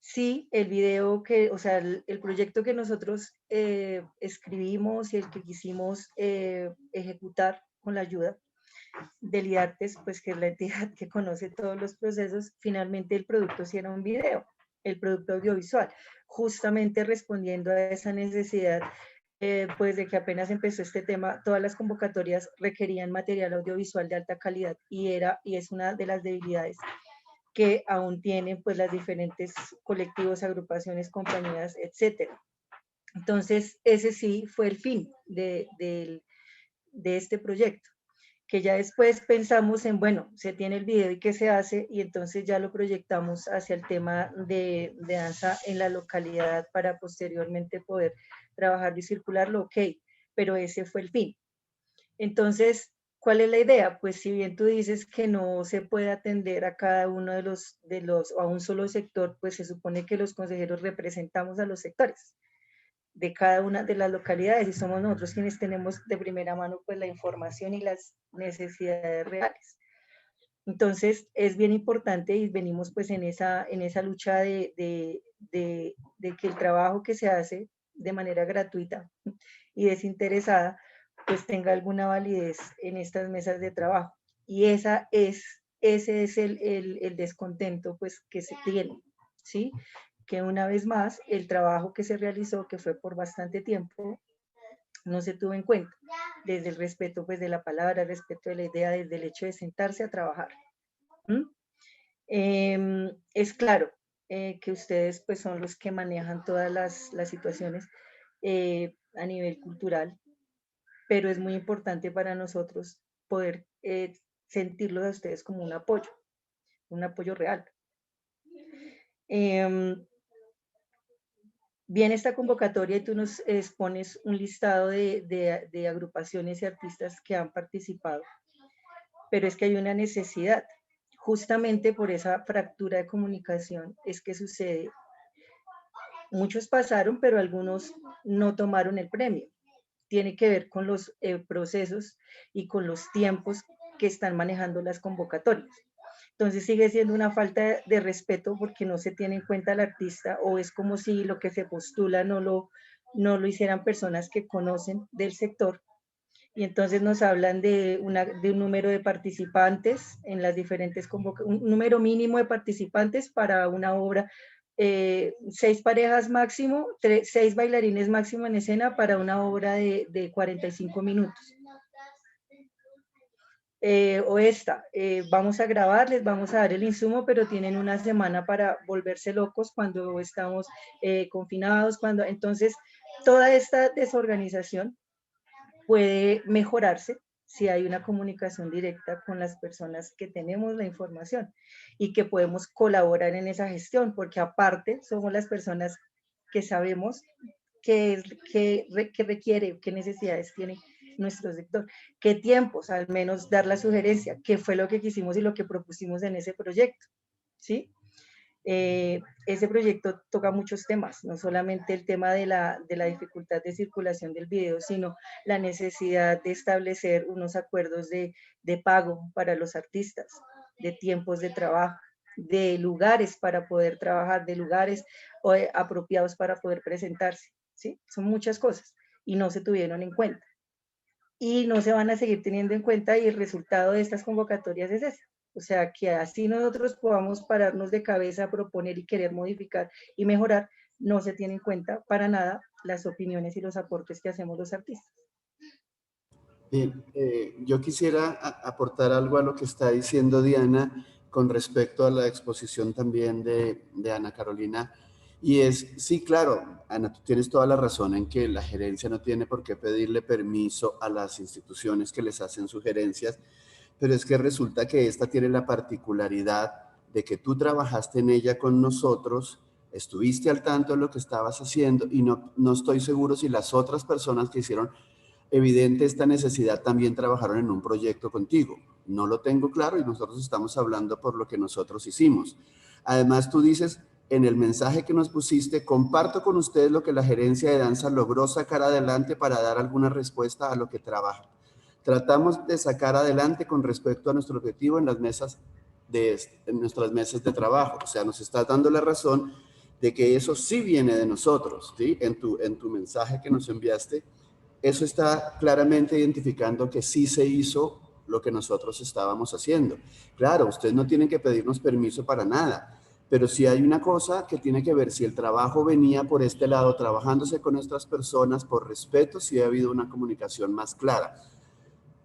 sí, el video o sea, el proyecto que nosotros escribimos y el que quisimos ejecutar con la ayuda del IDARTES, pues que es la entidad que conoce todos los procesos, finalmente el producto sí era un video, el producto audiovisual, justamente respondiendo a esa necesidad, pues de que apenas empezó este tema, todas las convocatorias requerían material audiovisual de alta calidad y es una de las debilidades que aún tienen pues las diferentes colectivos, agrupaciones, compañías, etcétera. Entonces, ese sí fue el fin de este proyecto, que ya después pensamos en, bueno, se tiene el video y qué se hace, y entonces ya lo proyectamos hacia el tema de danza en la localidad para posteriormente poder trabajar y circularlo, ok, pero ese fue el fin. Entonces, ¿cuál es la idea? Pues si bien tú dices que no se puede atender a cada uno de los o a un solo sector, pues se supone que los consejeros representamos a los sectores de cada una de las localidades y somos nosotros quienes tenemos de primera mano pues la información y las necesidades reales. Entonces es bien importante y venimos pues en esa lucha de que el trabajo que se hace de manera gratuita y desinteresada pues tenga alguna validez en estas mesas de trabajo. Y ese es el descontento pues que se tiene, ¿sí? Que una vez más el trabajo que se realizó, que fue por bastante tiempo, no se tuvo en cuenta, desde el respeto pues de la palabra, el respeto de la idea, desde el hecho de sentarse a trabajar. Es claro que ustedes pues son los que manejan todas las situaciones a nivel cultural, pero es muy importante para nosotros poder sentirlos a ustedes como un apoyo real. Viene esta convocatoria y tú nos expones un listado de agrupaciones y artistas que han participado, pero es que hay una necesidad, justamente por esa fractura de comunicación es que sucede. Muchos pasaron, pero algunos no tomaron el premio. Tiene que ver con los procesos y con los tiempos que están manejando las convocatorias. Entonces sigue siendo una falta de respeto porque no se tiene en cuenta al artista, o es como si lo que se postula no lo hicieran personas que conocen del sector. Y entonces nos hablan de un número de participantes en las diferentes convocatorias, un número mínimo de participantes para una obra, 6 parejas máximo, 6 bailarines máximo en escena para una obra de 45 minutos. Vamos a grabar, les vamos a dar el insumo, pero tienen una semana para volverse locos cuando estamos confinados, entonces toda esta desorganización puede mejorarse si hay una comunicación directa con las personas que tenemos la información y que podemos colaborar en esa gestión, porque aparte somos las personas que sabemos qué requiere, qué necesidades tiene nuestro sector, qué tiempos, al menos dar la sugerencia, qué fue lo que quisimos y lo que propusimos en ese proyecto, ¿sí? Ese proyecto toca muchos temas, no solamente el tema de la dificultad de circulación del video, sino la necesidad de establecer unos acuerdos de pago para los artistas, de tiempos de trabajo, de lugares para poder trabajar, de lugares apropiados para poder presentarse, ¿sí? Son muchas cosas y no se tuvieron en cuenta. Y no se van a seguir teniendo en cuenta y el resultado de estas convocatorias es ese. O sea, que así nosotros podamos pararnos de cabeza a proponer y querer modificar y mejorar, no se tiene en cuenta para nada las opiniones y los aportes que hacemos los artistas. Bien, yo quisiera aportar algo a lo que está diciendo Diana con respecto a la exposición también de Ana Carolina. Y es, sí, claro, Ana, tú tienes toda la razón en que la gerencia no tiene por qué pedirle permiso a las instituciones que les hacen sugerencias, pero es que resulta que esta tiene la particularidad de que tú trabajaste en ella con nosotros, estuviste al tanto de lo que estabas haciendo y no estoy seguro si las otras personas que hicieron evidente esta necesidad también trabajaron en un proyecto contigo. No lo tengo claro y nosotros estamos hablando por lo que nosotros hicimos. Además, tú dices en el mensaje que nos pusiste, comparto con ustedes lo que la gerencia de danza logró sacar adelante para dar alguna respuesta a lo que trabaja. Tratamos de sacar adelante con respecto a nuestro objetivo en las mesas en nuestras mesas de trabajo. O sea, nos está dando la razón de que eso sí viene de nosotros, ¿sí? En tu mensaje que nos enviaste, eso está claramente identificando que sí se hizo lo que nosotros estábamos haciendo. Claro, ustedes no tienen que pedirnos permiso para nada, pero sí hay una cosa que tiene que ver si el trabajo venía por este lado, trabajándose con nuestras personas por respeto, si ha habido una comunicación más clara.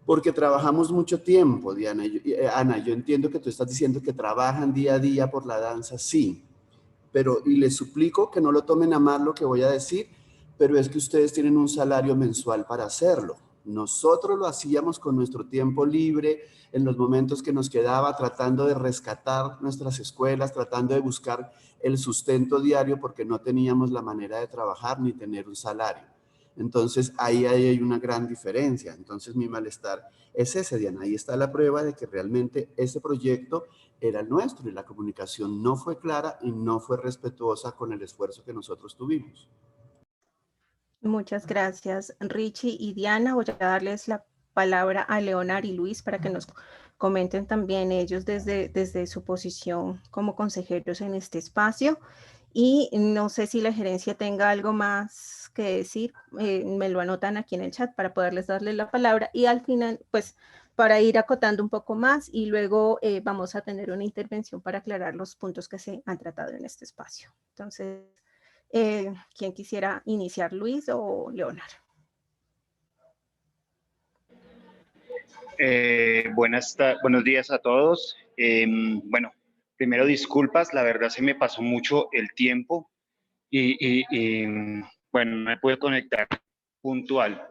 Porque trabajamos mucho tiempo, Diana. Ana, yo entiendo que tú estás diciendo que trabajan día a día por la danza, sí, pero y les suplico que no lo tomen a mal lo que voy a decir, pero es que ustedes tienen un salario mensual para hacerlo. Nosotros lo hacíamos con nuestro tiempo libre, en los momentos que nos quedaba, tratando de rescatar nuestras escuelas, tratando de buscar el sustento diario porque no teníamos la manera de trabajar ni tener un salario. Entonces, ahí hay una gran diferencia. Entonces, mi malestar es ese, Diana. Ahí está la prueba de que realmente ese proyecto era el nuestro y la comunicación no fue clara y no fue respetuosa con el esfuerzo que nosotros tuvimos. Muchas gracias, Richie y Diana. Voy a darles la palabra a Leonard y Luis para que nos comenten también ellos desde su posición como consejeros en este espacio. Y no sé si la gerencia tenga algo más que decir, me lo anotan aquí en el chat para poderles darles la palabra. Y al final, pues, para ir acotando un poco más y luego vamos a tener una intervención para aclarar los puntos que se han tratado en este espacio. Entonces, ¿quién quisiera iniciar, Luis o Leonard? Buenos días a todos. Bueno, primero disculpas, la verdad se me pasó mucho el tiempo y, bueno, no me pude conectar puntual.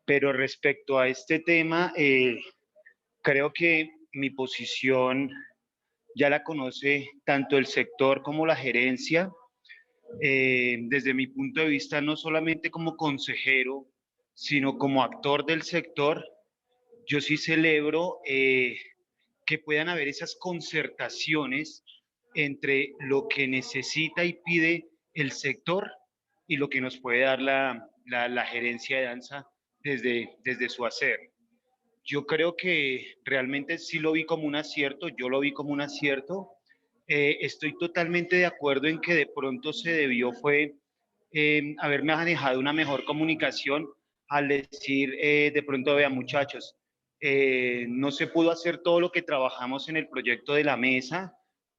Pero respecto a este tema, creo que mi posición ya la conoce tanto el sector como la gerencia. Desde mi punto de vista, no solamente como consejero, sino como actor del sector, yo sí celebro que puedan haber esas concertaciones entre lo que necesita y pide el sector y lo que nos puede dar la gerencia de danza desde su hacer. Yo creo que realmente sí lo vi como un acierto, yo lo vi como un acierto. Estoy totalmente de acuerdo en que de pronto se debió fue haber manejado una mejor comunicación al decir de pronto, vean muchachos, no se pudo hacer todo lo que trabajamos en el proyecto de la mesa,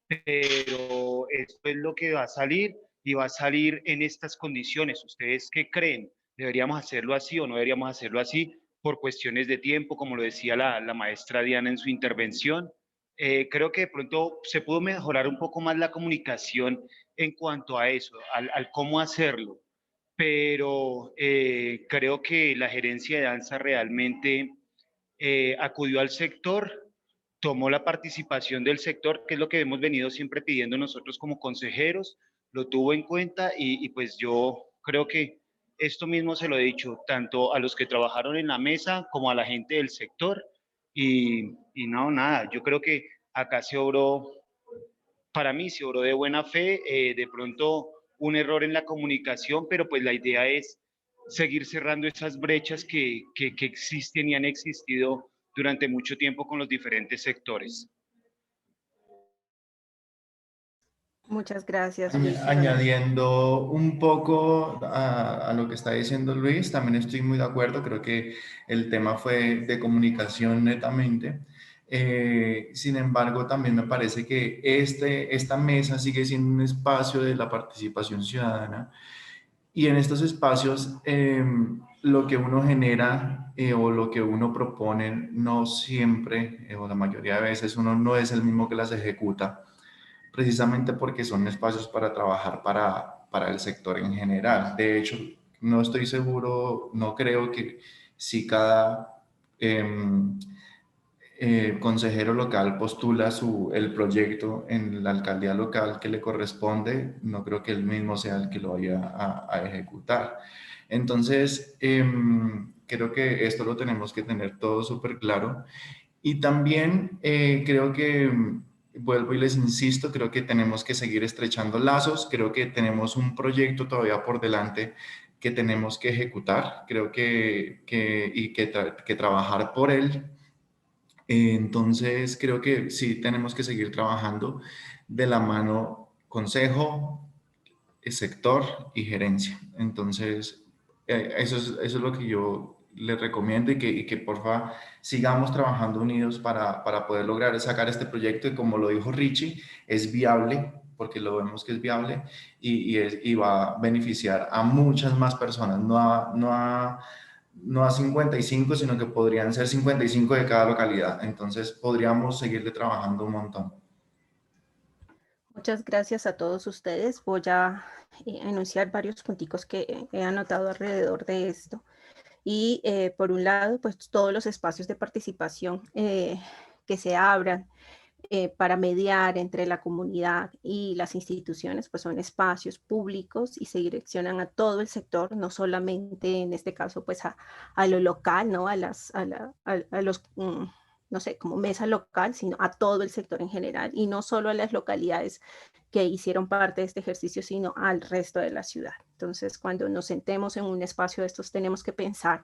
pero esto es lo que va a salir y va a salir en estas condiciones. ¿Ustedes qué creen? ¿Deberíamos hacerlo así o no deberíamos hacerlo así? Por cuestiones de tiempo, como lo decía la maestra Diana en su intervención. Creo que de pronto se pudo mejorar un poco más la comunicación en cuanto a eso, al cómo hacerlo, pero creo que la gerencia de danza realmente acudió al sector, tomó la participación del sector, que es lo que hemos venido siempre pidiendo nosotros como consejeros, lo tuvo en cuenta y pues yo creo que esto mismo se lo he dicho tanto a los que trabajaron en la mesa como a la gente del sector y no, nada, yo creo que acá se obró, para mí se obró de buena fe, de pronto un error en la comunicación, pero pues la idea es seguir cerrando esas brechas que existen y han existido durante mucho tiempo con los diferentes sectores. Muchas gracias, Luis. Añadiendo un poco a lo que está diciendo Luis, también estoy muy de acuerdo, creo que el tema fue de comunicación netamente. Sin embargo, también me parece que esta mesa sigue siendo un espacio de la participación ciudadana y en estos espacios lo que uno genera o lo que uno propone no siempre o la mayoría de veces uno no es el mismo que las ejecuta, precisamente porque son espacios para trabajar para el sector en general. De hecho, no estoy seguro, no creo que si cada consejero local postula el proyecto en la alcaldía local que le corresponde, no creo que él mismo sea el que lo vaya a ejecutar. Entonces, creo que esto lo tenemos que tener todo súper claro. Y también creo que, vuelvo y les insisto, creo que tenemos que seguir estrechando lazos, creo que tenemos un proyecto todavía por delante que tenemos que ejecutar, creo que trabajar por él. Entonces, creo que sí tenemos que seguir trabajando de la mano consejo, sector y gerencia. Entonces, eso es lo que yo les recomiendo y que porfa sigamos trabajando unidos para poder lograr sacar este proyecto y como lo dijo Richie, es viable porque lo vemos que es viable y va a beneficiar a muchas más personas, no a 55, sino que podrían ser 55 de cada localidad. Entonces, podríamos seguirle trabajando un montón. Muchas gracias a todos ustedes. Voy a enunciar varios punticos que he anotado alrededor de esto. Y por un lado, pues todos los espacios de participación que se abran para mediar entre la comunidad y las instituciones, pues son espacios públicos y se direccionan a todo el sector, no solamente en este caso, pues a lo local, ¿no? A los, no sé, como mesa local, sino a todo el sector en general y no solo a las localidades que hicieron parte de este ejercicio, sino al resto de la ciudad. Entonces, cuando nos sentemos en un espacio de estos, tenemos que pensar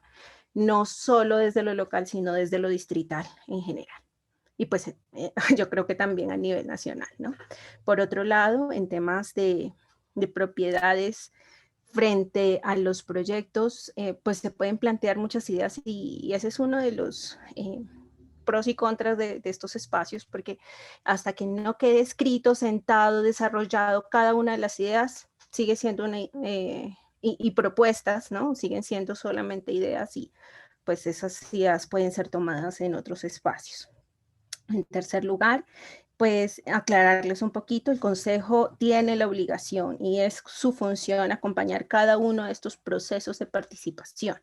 no solo desde lo local, sino desde lo distrital en general. Y pues yo creo que también a nivel nacional, ¿no? Por otro lado, en temas de propiedades frente a los proyectos, pues se pueden plantear muchas ideas y ese es uno de los pros y contras de estos espacios, porque hasta que no quede escrito, sentado, desarrollado cada una de las ideas, sigue siendo y propuestas, ¿no? Siguen siendo solamente ideas y pues esas ideas pueden ser tomadas en otros espacios. En tercer lugar, pues aclararles un poquito, el Consejo tiene la obligación y es su función acompañar cada uno de estos procesos de participación.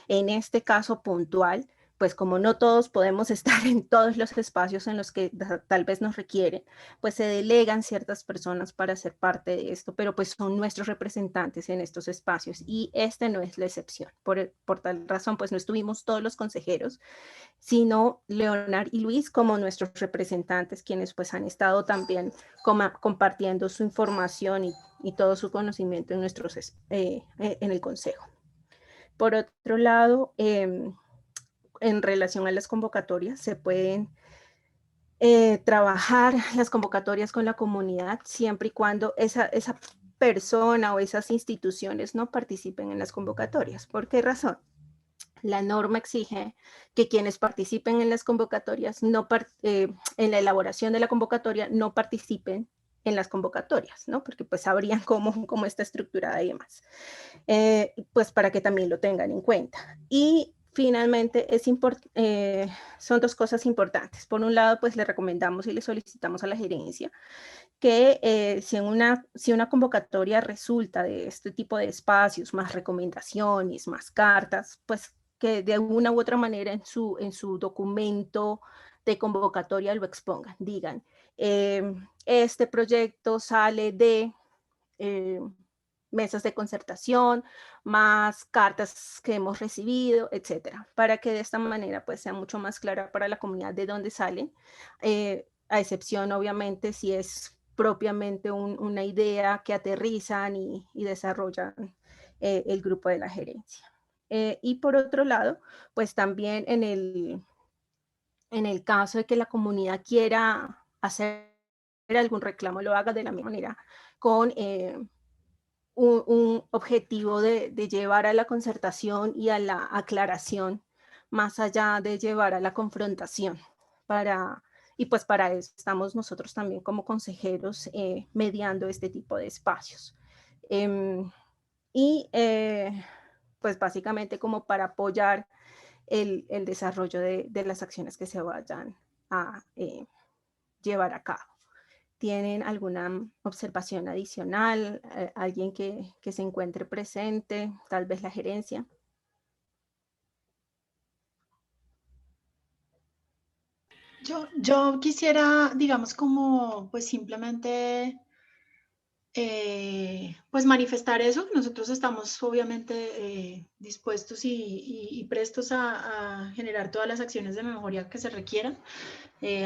En este caso puntual, pues como no todos podemos estar en todos los espacios en los que tal vez nos requieren, pues se delegan ciertas personas para ser parte de esto, pero pues son nuestros representantes en estos espacios y este no es la excepción. Por tal razón, pues no estuvimos todos los consejeros, sino Leonard y Luis como nuestros representantes, quienes pues han estado también compartiendo su información y todo su conocimiento en, en el Consejo. Por otro lado, en relación a las convocatorias, se pueden trabajar las convocatorias con la comunidad siempre y cuando esa persona o esas instituciones no participen en las convocatorias. ¿Por qué razón? La norma exige que quienes participen en las convocatorias, en la elaboración de la convocatoria, no participen en las convocatorias, ¿no? Porque pues sabrían cómo está estructurada y demás. Pues para que también lo tengan en cuenta. Y finalmente, son dos cosas importantes. Por un lado, pues le recomendamos y le solicitamos a la gerencia que si una convocatoria resulta de este tipo de espacios, más recomendaciones, más cartas, pues que de alguna u otra manera en su documento de convocatoria lo expongan, digan, este proyecto sale de mesas de concertación, más cartas que hemos recibido, etcétera, para que de esta manera pues sea mucho más clara para la comunidad de dónde salen, a excepción obviamente si es propiamente una idea que aterrizan y desarrollan el grupo de la gerencia. Y por otro lado, pues también en el caso de que la comunidad quiera hacer algún reclamo, lo haga de la misma manera, con un objetivo de llevar a la concertación y a la aclaración, más allá de llevar a la confrontación. Y pues para eso estamos nosotros también como consejeros mediando este tipo de espacios. Pues básicamente como para apoyar el desarrollo de las acciones que se vayan a llevar a cabo. ¿Tienen alguna observación adicional? ¿Alguien que se encuentre presente? Tal vez la gerencia. Yo quisiera, digamos, como pues simplemente pues manifestar eso. Nosotros estamos obviamente dispuestos y prestos a generar todas las acciones de mejoría que se requieran,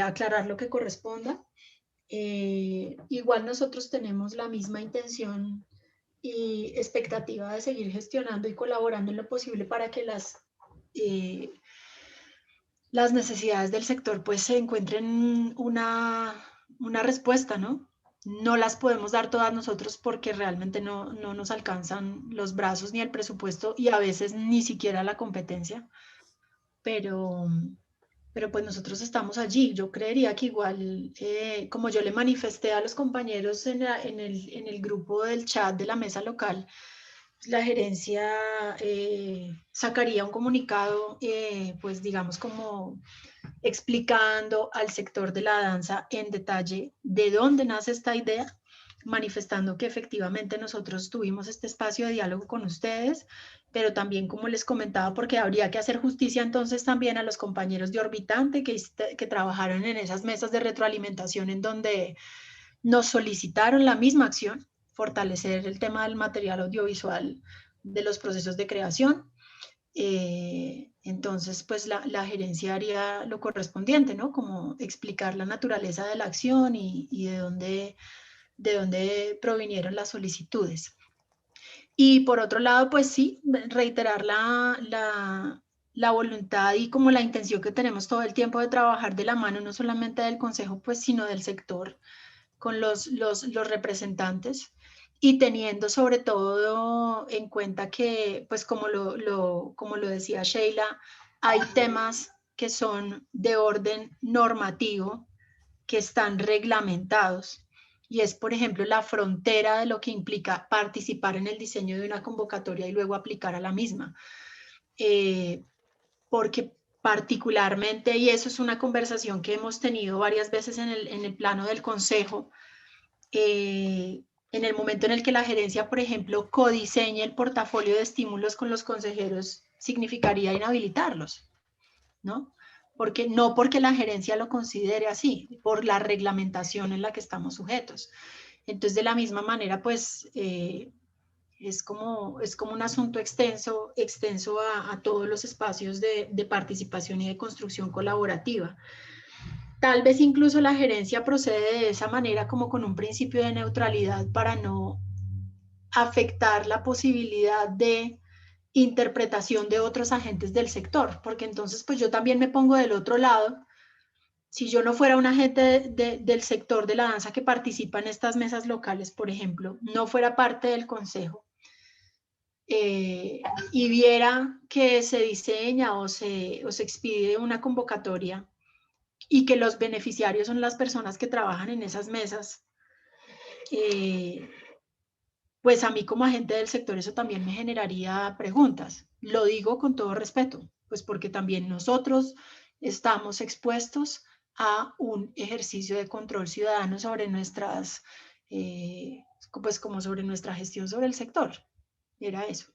aclarar lo que corresponda. Igual nosotros tenemos la misma intención y expectativa de seguir gestionando y colaborando en lo posible para que las necesidades del sector pues se encuentren una respuesta, ¿no? No las podemos dar todas nosotros porque realmente no nos alcanzan los brazos ni el presupuesto y a veces ni siquiera la competencia, pero pues nosotros estamos allí. Yo creería que igual, como yo le manifesté a los compañeros en el grupo del chat de la mesa local, la gerencia sacaría un comunicado, pues digamos como explicando al sector de la danza en detalle de dónde nace esta idea, manifestando que efectivamente nosotros tuvimos este espacio de diálogo con ustedes, pero también, como les comentaba, porque habría que hacer justicia entonces también a los compañeros de Orbitante que trabajaron en esas mesas de retroalimentación en donde nos solicitaron la misma acción, fortalecer el tema del material audiovisual de los procesos de creación. Entonces, pues la gerencia haría lo correspondiente, ¿no? Como explicar la naturaleza de la acción y de dónde provinieron las solicitudes. Y por otro lado, pues sí, reiterar la voluntad y como la intención que tenemos todo el tiempo de trabajar de la mano, no solamente del Consejo, pues, sino del sector, con los representantes y teniendo sobre todo en cuenta que, pues como lo decía Sheila, hay temas que son de orden normativo, que están reglamentados, y es, por ejemplo, la frontera de lo que implica participar en el diseño de una convocatoria y luego aplicar a la misma. Porque particularmente, y eso es una conversación que hemos tenido varias veces en el plano del Consejo, en el momento en el que la gerencia, por ejemplo, codiseñe el portafolio de estímulos con los consejeros, significaría inhabilitarlos, ¿no? Porque la gerencia lo considere así, por la reglamentación en la que estamos sujetos. Entonces, de la misma manera, pues, es como un asunto extenso a todos los espacios de participación y de construcción colaborativa. Tal vez incluso la gerencia procede de esa manera, como con un principio de neutralidad, para no afectar la posibilidad de interpretación de otros agentes del sector, porque entonces pues yo también me pongo del otro lado. Si yo no fuera un agente del sector de la danza que participa en estas mesas locales, por ejemplo, no fuera parte del consejo, y viera que se diseña o se expide una convocatoria y que los beneficiarios son las personas que trabajan en esas mesas, pues a mí como agente del sector eso también me generaría preguntas. Lo digo con todo respeto, pues porque también nosotros estamos expuestos a un ejercicio de control ciudadano sobre nuestras, pues como sobre nuestra gestión sobre el sector. Era eso.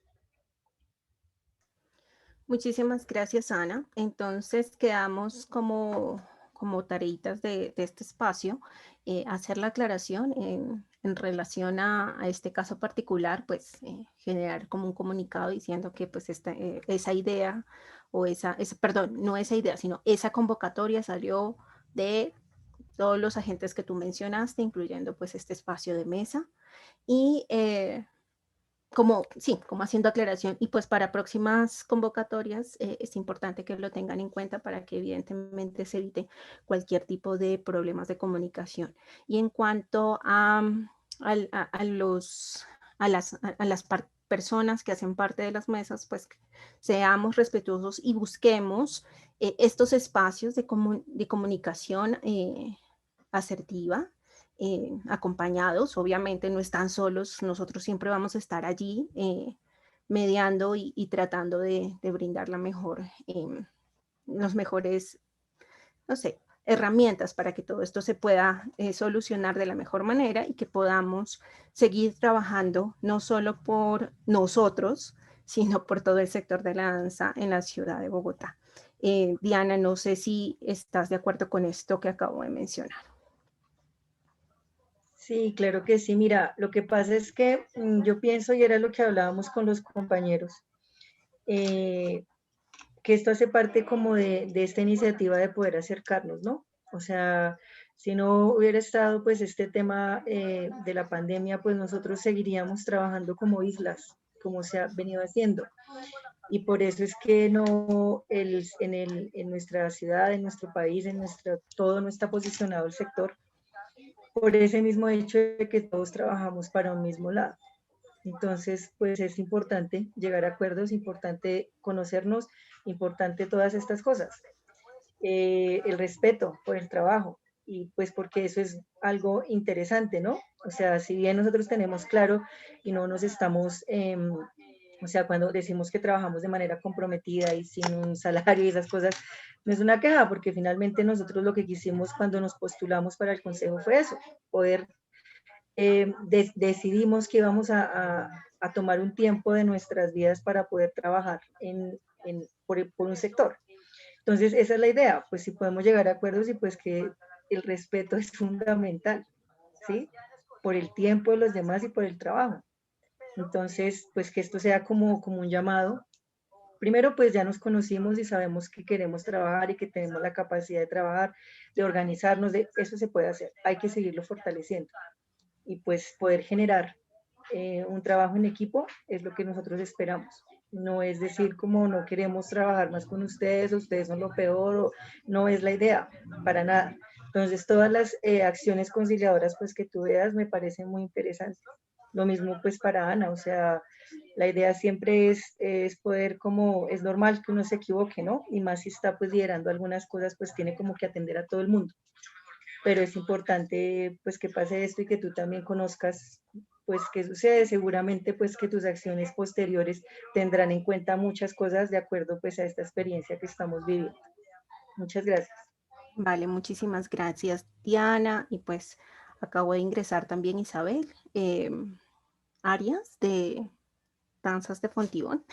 Muchísimas gracias, Ana. Entonces quedamos como tareitas de este espacio, hacer la aclaración en relación a este caso particular, pues generar como un comunicado diciendo que pues esa idea o perdón, no esa idea, sino esa convocatoria salió de todos los agentes que tú mencionaste, incluyendo pues este espacio de mesa y como haciendo aclaración, y pues para próximas convocatorias es importante que lo tengan en cuenta para que evidentemente se evite cualquier tipo de problemas de comunicación. Y en cuanto a las personas que hacen parte de las mesas, pues seamos respetuosos y busquemos estos espacios de comunicación asertiva, acompañados, obviamente no están solos, nosotros siempre vamos a estar allí mediando y tratando de brindar los mejores, no sé, herramientas para que todo esto se pueda solucionar de la mejor manera y que podamos seguir trabajando no solo por nosotros, sino por todo el sector de la danza en la ciudad de Bogotá. Diana, no sé si estás de acuerdo con esto que acabo de mencionar. Sí, claro que sí. Mira, lo que pasa es que yo pienso, y era lo que hablábamos con los compañeros, que esto hace parte como de esta iniciativa de poder acercarnos, ¿no? O sea, si no hubiera estado pues este tema de la pandemia, pues nosotros seguiríamos trabajando como islas, como se ha venido haciendo. Y por eso es que en nuestra ciudad, en nuestro país, todo no está posicionado el sector, por ese mismo hecho de que todos trabajamos para un mismo lado. Entonces, pues es importante llegar a acuerdos, importante conocernos, importante todas estas cosas. El respeto por el trabajo, y pues porque eso es algo interesante, ¿no? O sea, si bien nosotros tenemos claro y no nos estamos, o sea, cuando decimos que trabajamos de manera comprometida y sin un salario y esas cosas, no es una queja, porque finalmente nosotros lo que quisimos cuando nos postulamos para el consejo fue eso, poder, decidimos que íbamos a tomar un tiempo de nuestras vidas para poder trabajar por un sector. Entonces, esa es la idea, pues si podemos llegar a acuerdos y pues que el respeto es fundamental, ¿sí? Por el tiempo de los demás y por el trabajo. Entonces, pues que esto sea como un llamado. Primero, pues ya nos conocimos y sabemos que queremos trabajar y que tenemos la capacidad de trabajar, de organizarnos, eso se puede hacer. Hay que seguirlo fortaleciendo. Y pues poder generar un trabajo en equipo es lo que nosotros esperamos. No es decir como no queremos trabajar más con ustedes son lo peor, o no es la idea, para nada. Entonces todas las acciones conciliadoras pues que tú veas me parecen muy interesantes. Lo mismo pues para Ana, o sea, la idea siempre es poder es normal que uno se equivoque, ¿no? Y más si está pues liderando algunas cosas, pues tiene como que atender a todo el mundo. Pero es importante pues que pase esto y que tú también conozcas pues qué sucede. Seguramente pues que tus acciones posteriores tendrán en cuenta muchas cosas de acuerdo pues a esta experiencia que estamos viviendo. Muchas gracias. Vale, muchísimas gracias, Diana. Y pues acabo de ingresar también Isabel Arias de Danzas de Fontibón.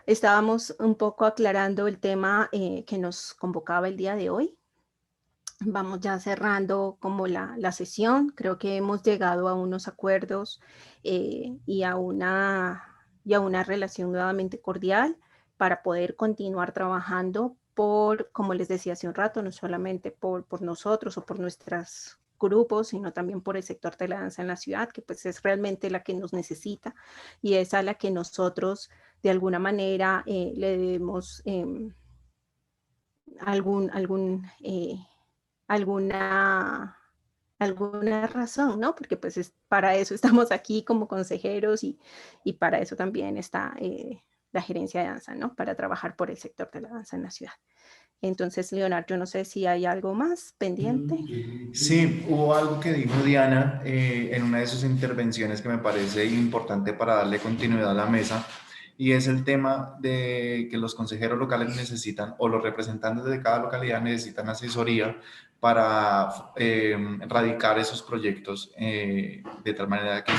Estábamos un poco aclarando el tema que nos convocaba el día de hoy. Vamos ya cerrando como la sesión. Creo que hemos llegado a unos acuerdos y a una relación nuevamente cordial para poder continuar trabajando como les decía hace un rato, no solamente por nosotros o por nuestros grupos, sino también por el sector de la danza en la ciudad, que pues es realmente la que nos necesita y es a la que nosotros de alguna manera le debemos alguna razón, ¿no? Porque pues para eso estamos aquí como consejeros y para eso también está la gerencia de danza, ¿no? Para trabajar por el sector de la danza en la ciudad. Entonces, Leonardo, yo no sé si hay algo más pendiente. Sí, hubo algo que dijo Diana en una de sus intervenciones que me parece importante para darle continuidad a la mesa, y es el tema de que los consejeros locales necesitan, o los representantes de cada localidad necesitan asesoría para radicar esos proyectos de tal manera que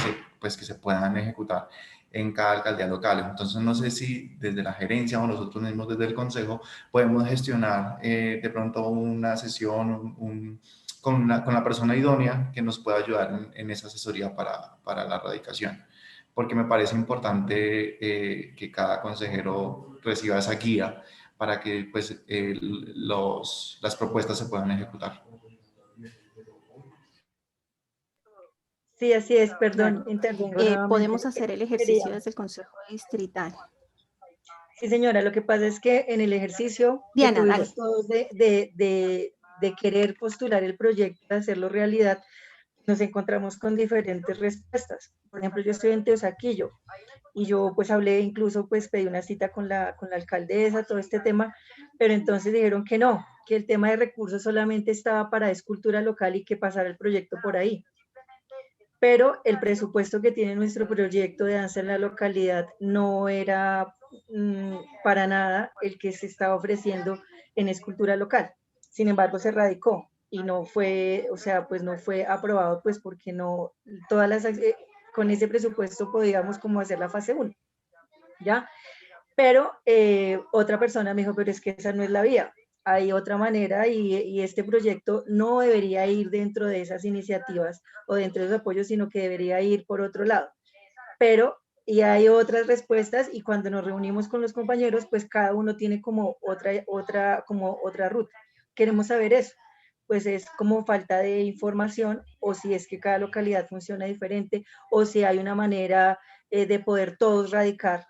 se puedan ejecutar. en cada alcaldía local. Entonces no sé si desde la gerencia o nosotros mismos desde el consejo podemos gestionar de pronto una sesión con la persona idónea que nos pueda ayudar en esa asesoría para la radicación, porque me parece importante que cada consejero reciba esa guía para que pues, las propuestas se puedan ejecutar. Sí, así es, perdón, Claro. intervengo nuevamente. Podemos hacer el ejercicio desde el Consejo Distrital. Sí, señora, lo que pasa es que en el ejercicio Diana, que tuvimos dale. todos de querer postular el proyecto, de hacerlo realidad, nos encontramos con diferentes respuestas. Por ejemplo, yo estoy en Teusaquillo y yo pues hablé, incluso pues pedí una cita con la alcaldesa, todo este tema, pero entonces dijeron que no, que el tema de recursos solamente estaba para escultura local y que pasara el proyecto por ahí. Pero el presupuesto que tiene nuestro proyecto de danza en la localidad no era para nada el que se estaba ofreciendo en escultura local. Sin embargo, se radicó y no fue, o sea, pues no fue aprobado, pues porque no, todas las, con ese presupuesto podíamos como hacer la fase 1, ¿ya? Pero otra persona me dijo, pero es que esa no es la vía, hay otra manera y este proyecto no debería ir dentro de esas iniciativas o dentro de esos apoyos, sino que debería ir por otro lado. Pero, y hay otras respuestas y cuando nos reunimos con los compañeros, pues cada uno tiene como otra ruta. Queremos saber eso, pues es como falta de información o si es que cada localidad funciona diferente o si hay una manera de poder todos radicar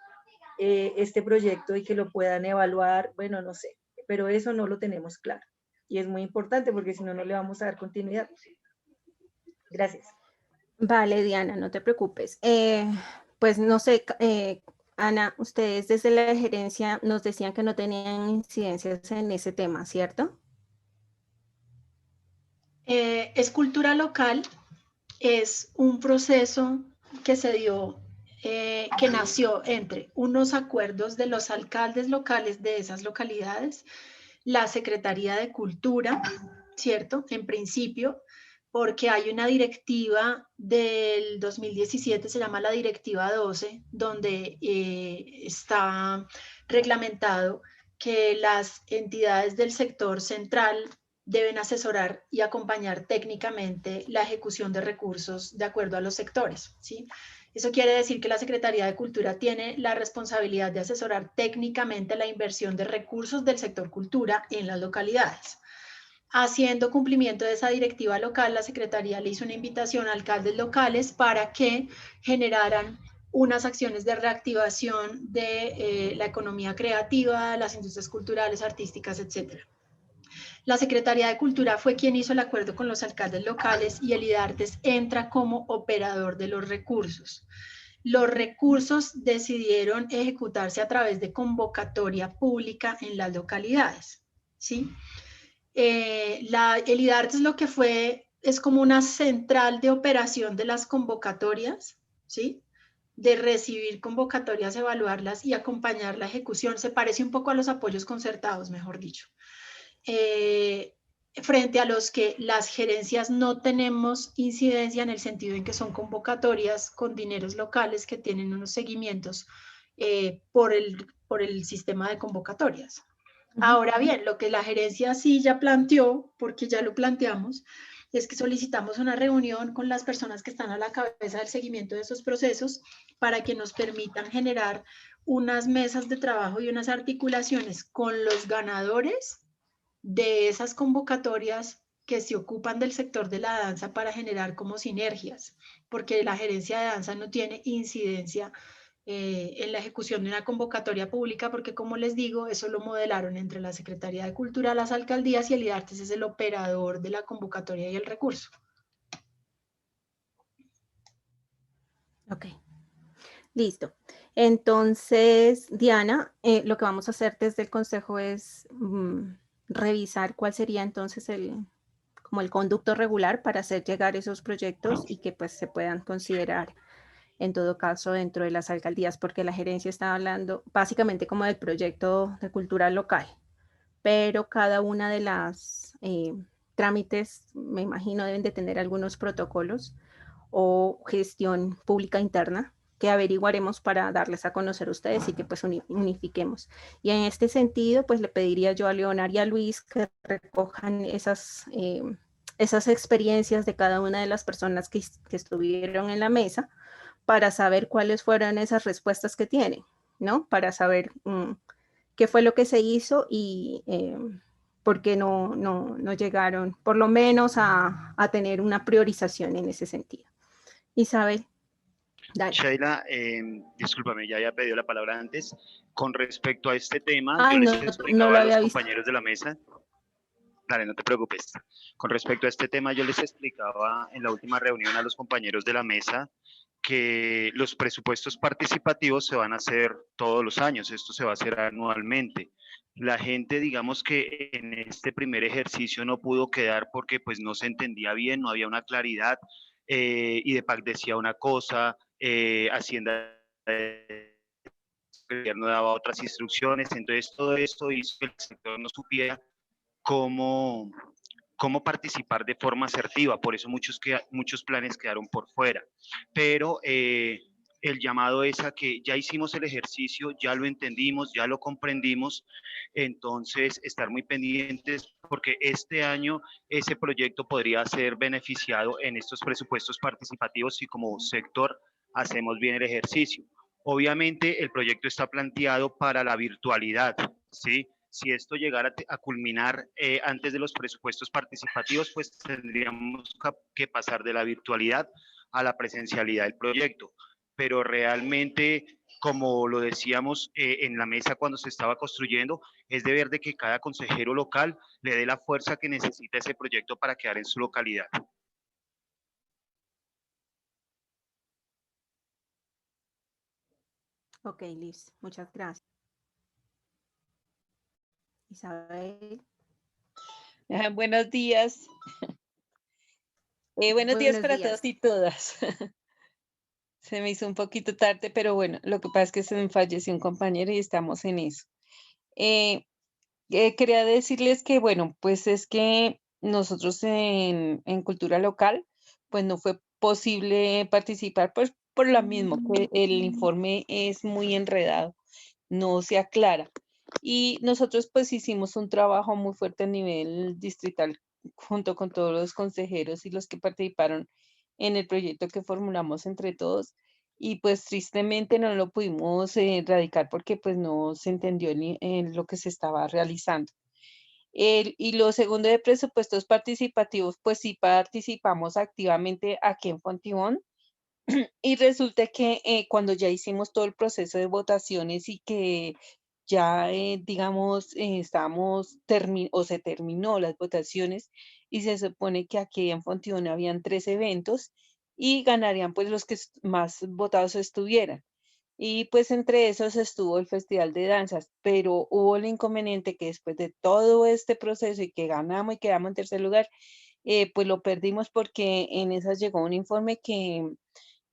este proyecto y que lo puedan evaluar, bueno, no sé, pero eso no lo tenemos claro. Y es muy importante porque si no, no le vamos a dar continuidad. Gracias. Vale, Diana, no te preocupes. Pues no sé, Ana, ustedes desde la gerencia nos decían que no tenían incidencias en ese tema, ¿cierto? Escultura local es un proceso que se dio, que nació entre unos acuerdos de los alcaldes locales de esas localidades, la Secretaría de Cultura, ¿cierto? En principio, porque hay una directiva del 2017, se llama la Directiva 12, donde está reglamentado que las entidades del sector central deben asesorar y acompañar técnicamente la ejecución de recursos de acuerdo a los sectores, ¿sí? Eso quiere decir que la Secretaría de Cultura tiene la responsabilidad de asesorar técnicamente la inversión de recursos del sector cultura en las localidades. Haciendo cumplimiento de esa directiva local, la Secretaría le hizo una invitación a alcaldes locales para que generaran unas acciones de reactivación de la economía creativa, las industrias culturales, artísticas, etc. La Secretaría de Cultura fue quien hizo el acuerdo con los alcaldes locales y el IDARTES entra como operador de los recursos. Los recursos decidieron ejecutarse a través de convocatoria pública en las localidades, ¿sí? El IDARTES lo que fue es como una central de operación de las convocatorias, ¿sí? De recibir convocatorias, evaluarlas y acompañar la ejecución. Se parece un poco a los apoyos concertados, mejor dicho. Frente a los que las gerencias no tenemos incidencia en el sentido en que son convocatorias con dineros locales que tienen unos seguimientos por el sistema de convocatorias. Ahora bien, lo que la gerencia sí ya planteó, porque ya lo planteamos, es que solicitamos una reunión con las personas que están a la cabeza del seguimiento de esos procesos para que nos permitan generar unas mesas de trabajo y unas articulaciones con los ganadores de esas convocatorias que se ocupan del sector de la danza para generar como sinergias, porque la gerencia de danza no tiene incidencia en la ejecución de una convocatoria pública, porque como les digo, eso lo modelaron entre la Secretaría de Cultura, las alcaldías y el IDARTES es el operador de la convocatoria y el recurso. Ok, listo. Entonces, Diana, lo que vamos a hacer desde el consejo es revisar cuál sería entonces como el conducto regular para hacer llegar esos proyectos y que pues se puedan considerar en todo caso dentro de las alcaldías, porque la gerencia está hablando básicamente como del proyecto de cultura local, pero cada una de las trámites, me imagino, deben de tener algunos protocolos o gestión pública interna que averiguaremos para darles a conocer a ustedes y que pues unifiquemos. Y en este sentido, pues le pediría yo a Leonor y a Luis que recojan esas experiencias de cada una de las personas que estuvieron en la mesa para saber cuáles fueron esas respuestas que tienen, ¿no? Para saber qué fue lo que se hizo y por qué no llegaron, por lo menos a tener una priorización en ese sentido. Isabel, dale. Sheila, discúlpame, ya había pedido la palabra antes. Con respecto a este tema, Ay, yo les no explicaba lo a los había visto. compañeros de la mesa. Dale, no te preocupes. Con respecto a este tema, yo les explicaba en la última reunión a los compañeros de la mesa que los presupuestos participativos se van a hacer todos los años, esto se va a hacer anualmente. La gente, digamos que en este primer ejercicio no pudo quedar porque pues no se entendía bien, no había una claridad, IDEPAC decía una cosa, Hacienda el gobierno daba otras instrucciones, entonces todo esto hizo que el sector no supiera cómo participar de forma asertiva, por eso muchos planes quedaron por fuera. Pero el llamado es a que ya hicimos el ejercicio, ya lo entendimos, ya lo comprendimos, entonces estar muy pendientes porque este año ese proyecto podría ser beneficiado en estos presupuestos participativos si como sector hacemos bien el ejercicio. Obviamente el proyecto está planteado para la virtualidad, ¿sí? Si esto llegara a culminar antes de los presupuestos participativos, pues tendríamos que pasar de la virtualidad a la presencialidad del proyecto. Pero realmente, como lo decíamos en la mesa cuando se estaba construyendo, es deber de que cada consejero local le dé la fuerza que necesita ese proyecto para quedar en su localidad. Ok, Liz, muchas gracias. Isabel. Buenos días. Buenos días para todos y todas. Se me hizo un poquito tarde, pero bueno, lo que pasa es que se me falleció un compañero y estamos en eso. Quería decirles que, bueno, pues es que nosotros en cultura local, pues no fue posible participar, pues por lo mismo, que el informe es muy enredado, no se aclara. Y nosotros pues hicimos un trabajo muy fuerte a nivel distrital junto con todos los consejeros y los que participaron en el proyecto que formulamos entre todos. Y pues tristemente no lo pudimos erradicar porque pues no se entendió en lo que se estaba realizando. Y lo segundo de presupuestos participativos, pues sí participamos activamente aquí en Fontibón. Y resulta que cuando ya hicimos todo el proceso de votaciones y que ya, digamos, se terminó las votaciones y se supone que aquí en Fontibón habían 3 eventos y ganarían pues los que más votados estuvieran. Y pues entre esos estuvo el Festival de Danzas, pero hubo el inconveniente que después de todo este proceso y que ganamos y quedamos en tercer lugar, pues lo perdimos porque en esas llegó un informe que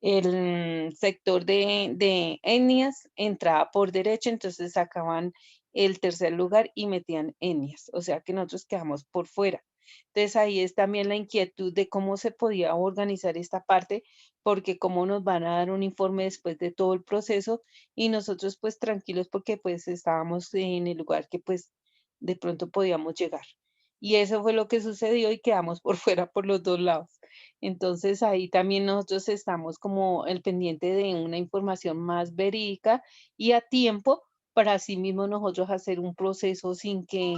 el sector de etnias entraba por derecho, entonces sacaban el tercer lugar y metían etnias, o sea que nosotros quedamos por fuera. Entonces ahí es también la inquietud de cómo se podía organizar esta parte, porque cómo nos van a dar un informe después de todo el proceso y nosotros pues tranquilos porque pues estábamos en el lugar que pues de pronto podíamos llegar. Y eso fue lo que sucedió y quedamos por fuera por los dos lados. Entonces ahí también nosotros estamos como el pendiente de una información más verídica y a tiempo para así mismo nosotros hacer un proceso sin que,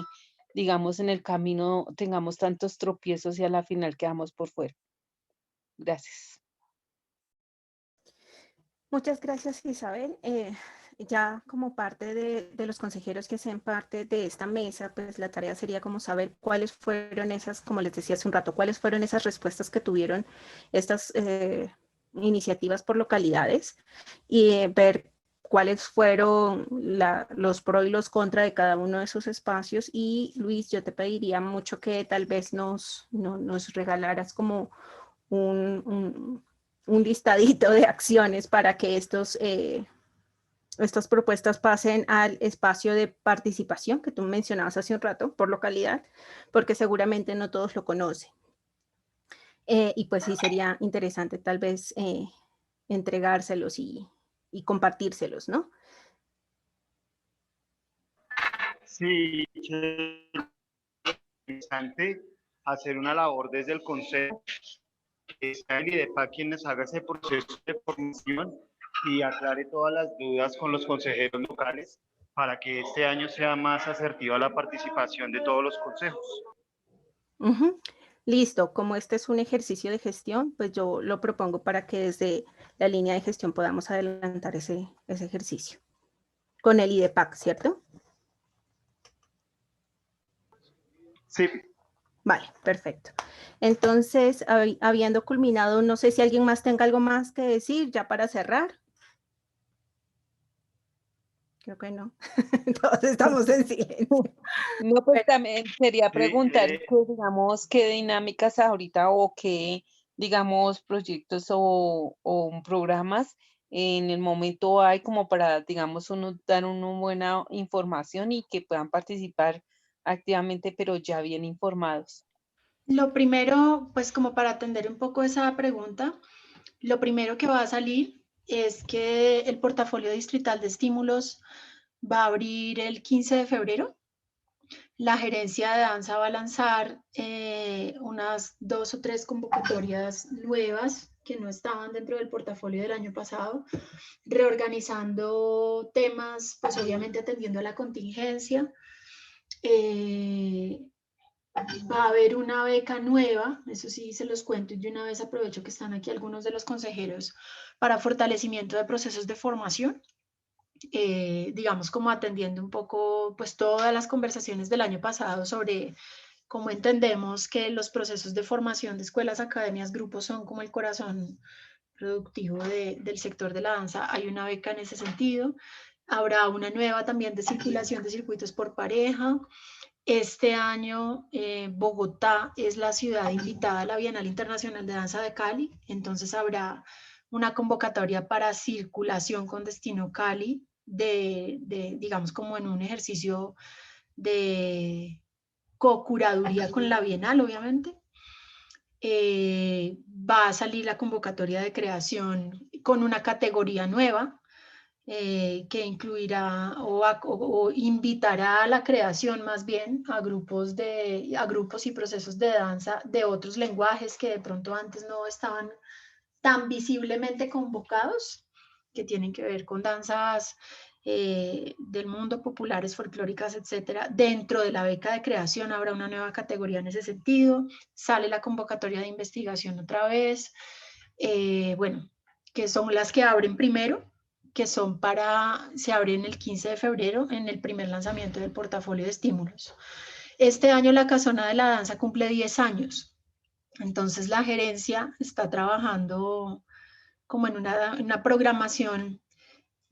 digamos, en el camino tengamos tantos tropiezos y a la final quedamos por fuera. Gracias. Muchas gracias, Isabel. Ya como parte de los consejeros que hacen parte de esta mesa, pues la tarea sería como saber cuáles fueron esas, como les decía hace un rato, cuáles fueron esas respuestas que tuvieron estas iniciativas por localidades y ver cuáles fueron los pros y los contras de cada uno de esos espacios. Y Luis, yo te pediría mucho que tal vez nos regalaras como un listadito de acciones para que estas propuestas pasen al espacio de participación que tú mencionabas hace un rato por localidad, porque seguramente no todos lo conocen. Y pues sí sería interesante tal vez entregárselos y y compartírselos, ¿no? Sí, interesante hacer una labor desde el consejo, que sea el IDEPAC quienes haga ese proceso de formación y aclare todas las dudas con los consejeros locales para que este año sea más asertiva la participación de todos los consejos. Ujú. Listo, como este es un ejercicio de gestión, pues yo lo propongo para que desde la línea de gestión podamos adelantar ese ejercicio con el IDEPAC, ¿cierto? Sí. Vale, perfecto. Entonces, habiendo culminado, no sé si alguien más tenga algo más que decir ya para cerrar. Creo que no. Todos estamos en silencio. No, pues también quería preguntar, Sí, digamos, qué dinámicas ahorita o qué, digamos, proyectos o programas en el momento hay como para, digamos, uno dar una buena información y que puedan participar activamente, pero ya bien informados. Lo primero, pues como para atender un poco esa pregunta, lo primero que va a salir es que el portafolio distrital de estímulos va a abrir el 15 de febrero. La gerencia de danza va a lanzar unas 2 o 3 convocatorias nuevas que no estaban dentro del portafolio del año pasado, reorganizando temas, pues obviamente atendiendo a la contingencia. Va a haber una beca nueva, eso sí se los cuento y de una vez aprovecho que están aquí algunos de los consejeros para fortalecimiento de procesos de formación. Digamos como atendiendo un poco pues todas las conversaciones del año pasado sobre cómo entendemos que los procesos de formación de escuelas, academias, grupos son como el corazón productivo del sector de la danza. Hay una beca en ese sentido. Habrá una nueva también de circulación de circuitos por pareja. Este año Bogotá es la ciudad invitada a la Bienal Internacional de Danza de Cali, entonces habrá una convocatoria para circulación con destino Cali, digamos como en un ejercicio de co-curaduría con la Bienal, obviamente. Va a salir la convocatoria de creación con una categoría nueva, que incluirá o invitará a la creación más bien a grupos y procesos de danza de otros lenguajes que de pronto antes no estaban tan visiblemente convocados, que tienen que ver con danzas del mundo, populares, folclóricas, etcétera. Dentro de la beca de creación habrá una nueva categoría en ese sentido. Sale la convocatoria de investigación otra vez. Bueno, que son las que abren primero, que se abren el 15 de febrero en el primer lanzamiento del portafolio de estímulos. Este año la Casona de la Danza cumple 10 años. Entonces la gerencia está trabajando como en una programación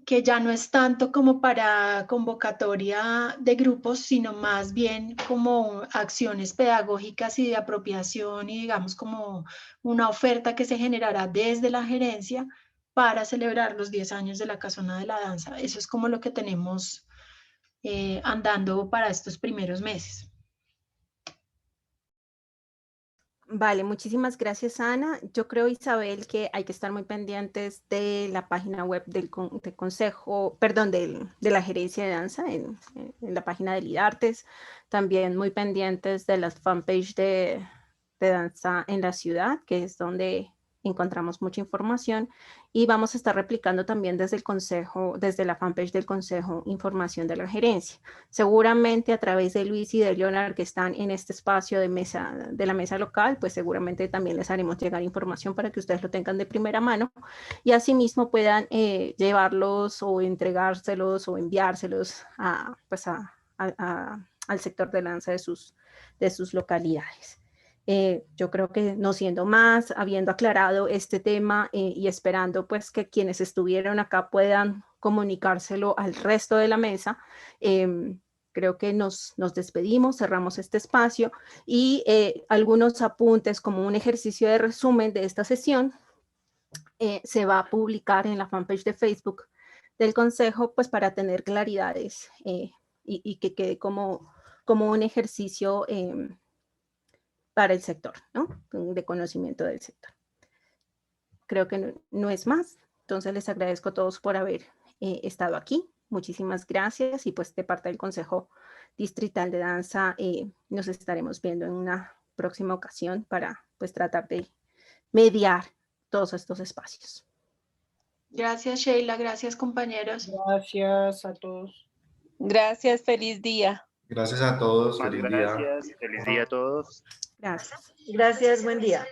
que ya no es tanto como para convocatoria de grupos, sino más bien como acciones pedagógicas y de apropiación y digamos como una oferta que se generará desde la gerencia para celebrar los 10 años de la Casona de la Danza. Eso es como lo que tenemos andando para estos primeros meses. Vale, muchísimas gracias, Ana. Yo creo, Isabel, que hay que estar muy pendientes de la página web del consejo, perdón, de la gerencia de danza en la página del IDARTES. También muy pendientes de las fanpage de danza en la ciudad, que es donde encontramos mucha información, y vamos a estar replicando también desde el consejo, desde la fanpage del consejo, información de la gerencia. Seguramente a través de Luis y de Leonard, que están en este espacio de la mesa local, pues seguramente también les haremos llegar información para que ustedes lo tengan de primera mano y asimismo puedan llevarlos o entregárselos o enviárselos al sector de danza de sus localidades. Yo creo que no siendo más, habiendo aclarado este tema y esperando pues que quienes estuvieron acá puedan comunicárselo al resto de la mesa, creo que nos despedimos, cerramos este espacio y algunos apuntes como un ejercicio de resumen de esta sesión se va a publicar en la fanpage de Facebook del Consejo pues para tener claridades y que quede como un ejercicio para el sector, ¿no? De conocimiento del sector. Creo que no es más. Entonces les agradezco a todos por haber estado aquí. Muchísimas gracias y pues de parte del Consejo Distrital de Danza nos estaremos viendo en una próxima ocasión para pues tratar de mediar todos estos espacios. Gracias, Sheila. Gracias, compañeros. Gracias a todos. Gracias, feliz día. Gracias a todos, Más feliz día. gracias, feliz día a todos. Gracias. Gracias, buen día.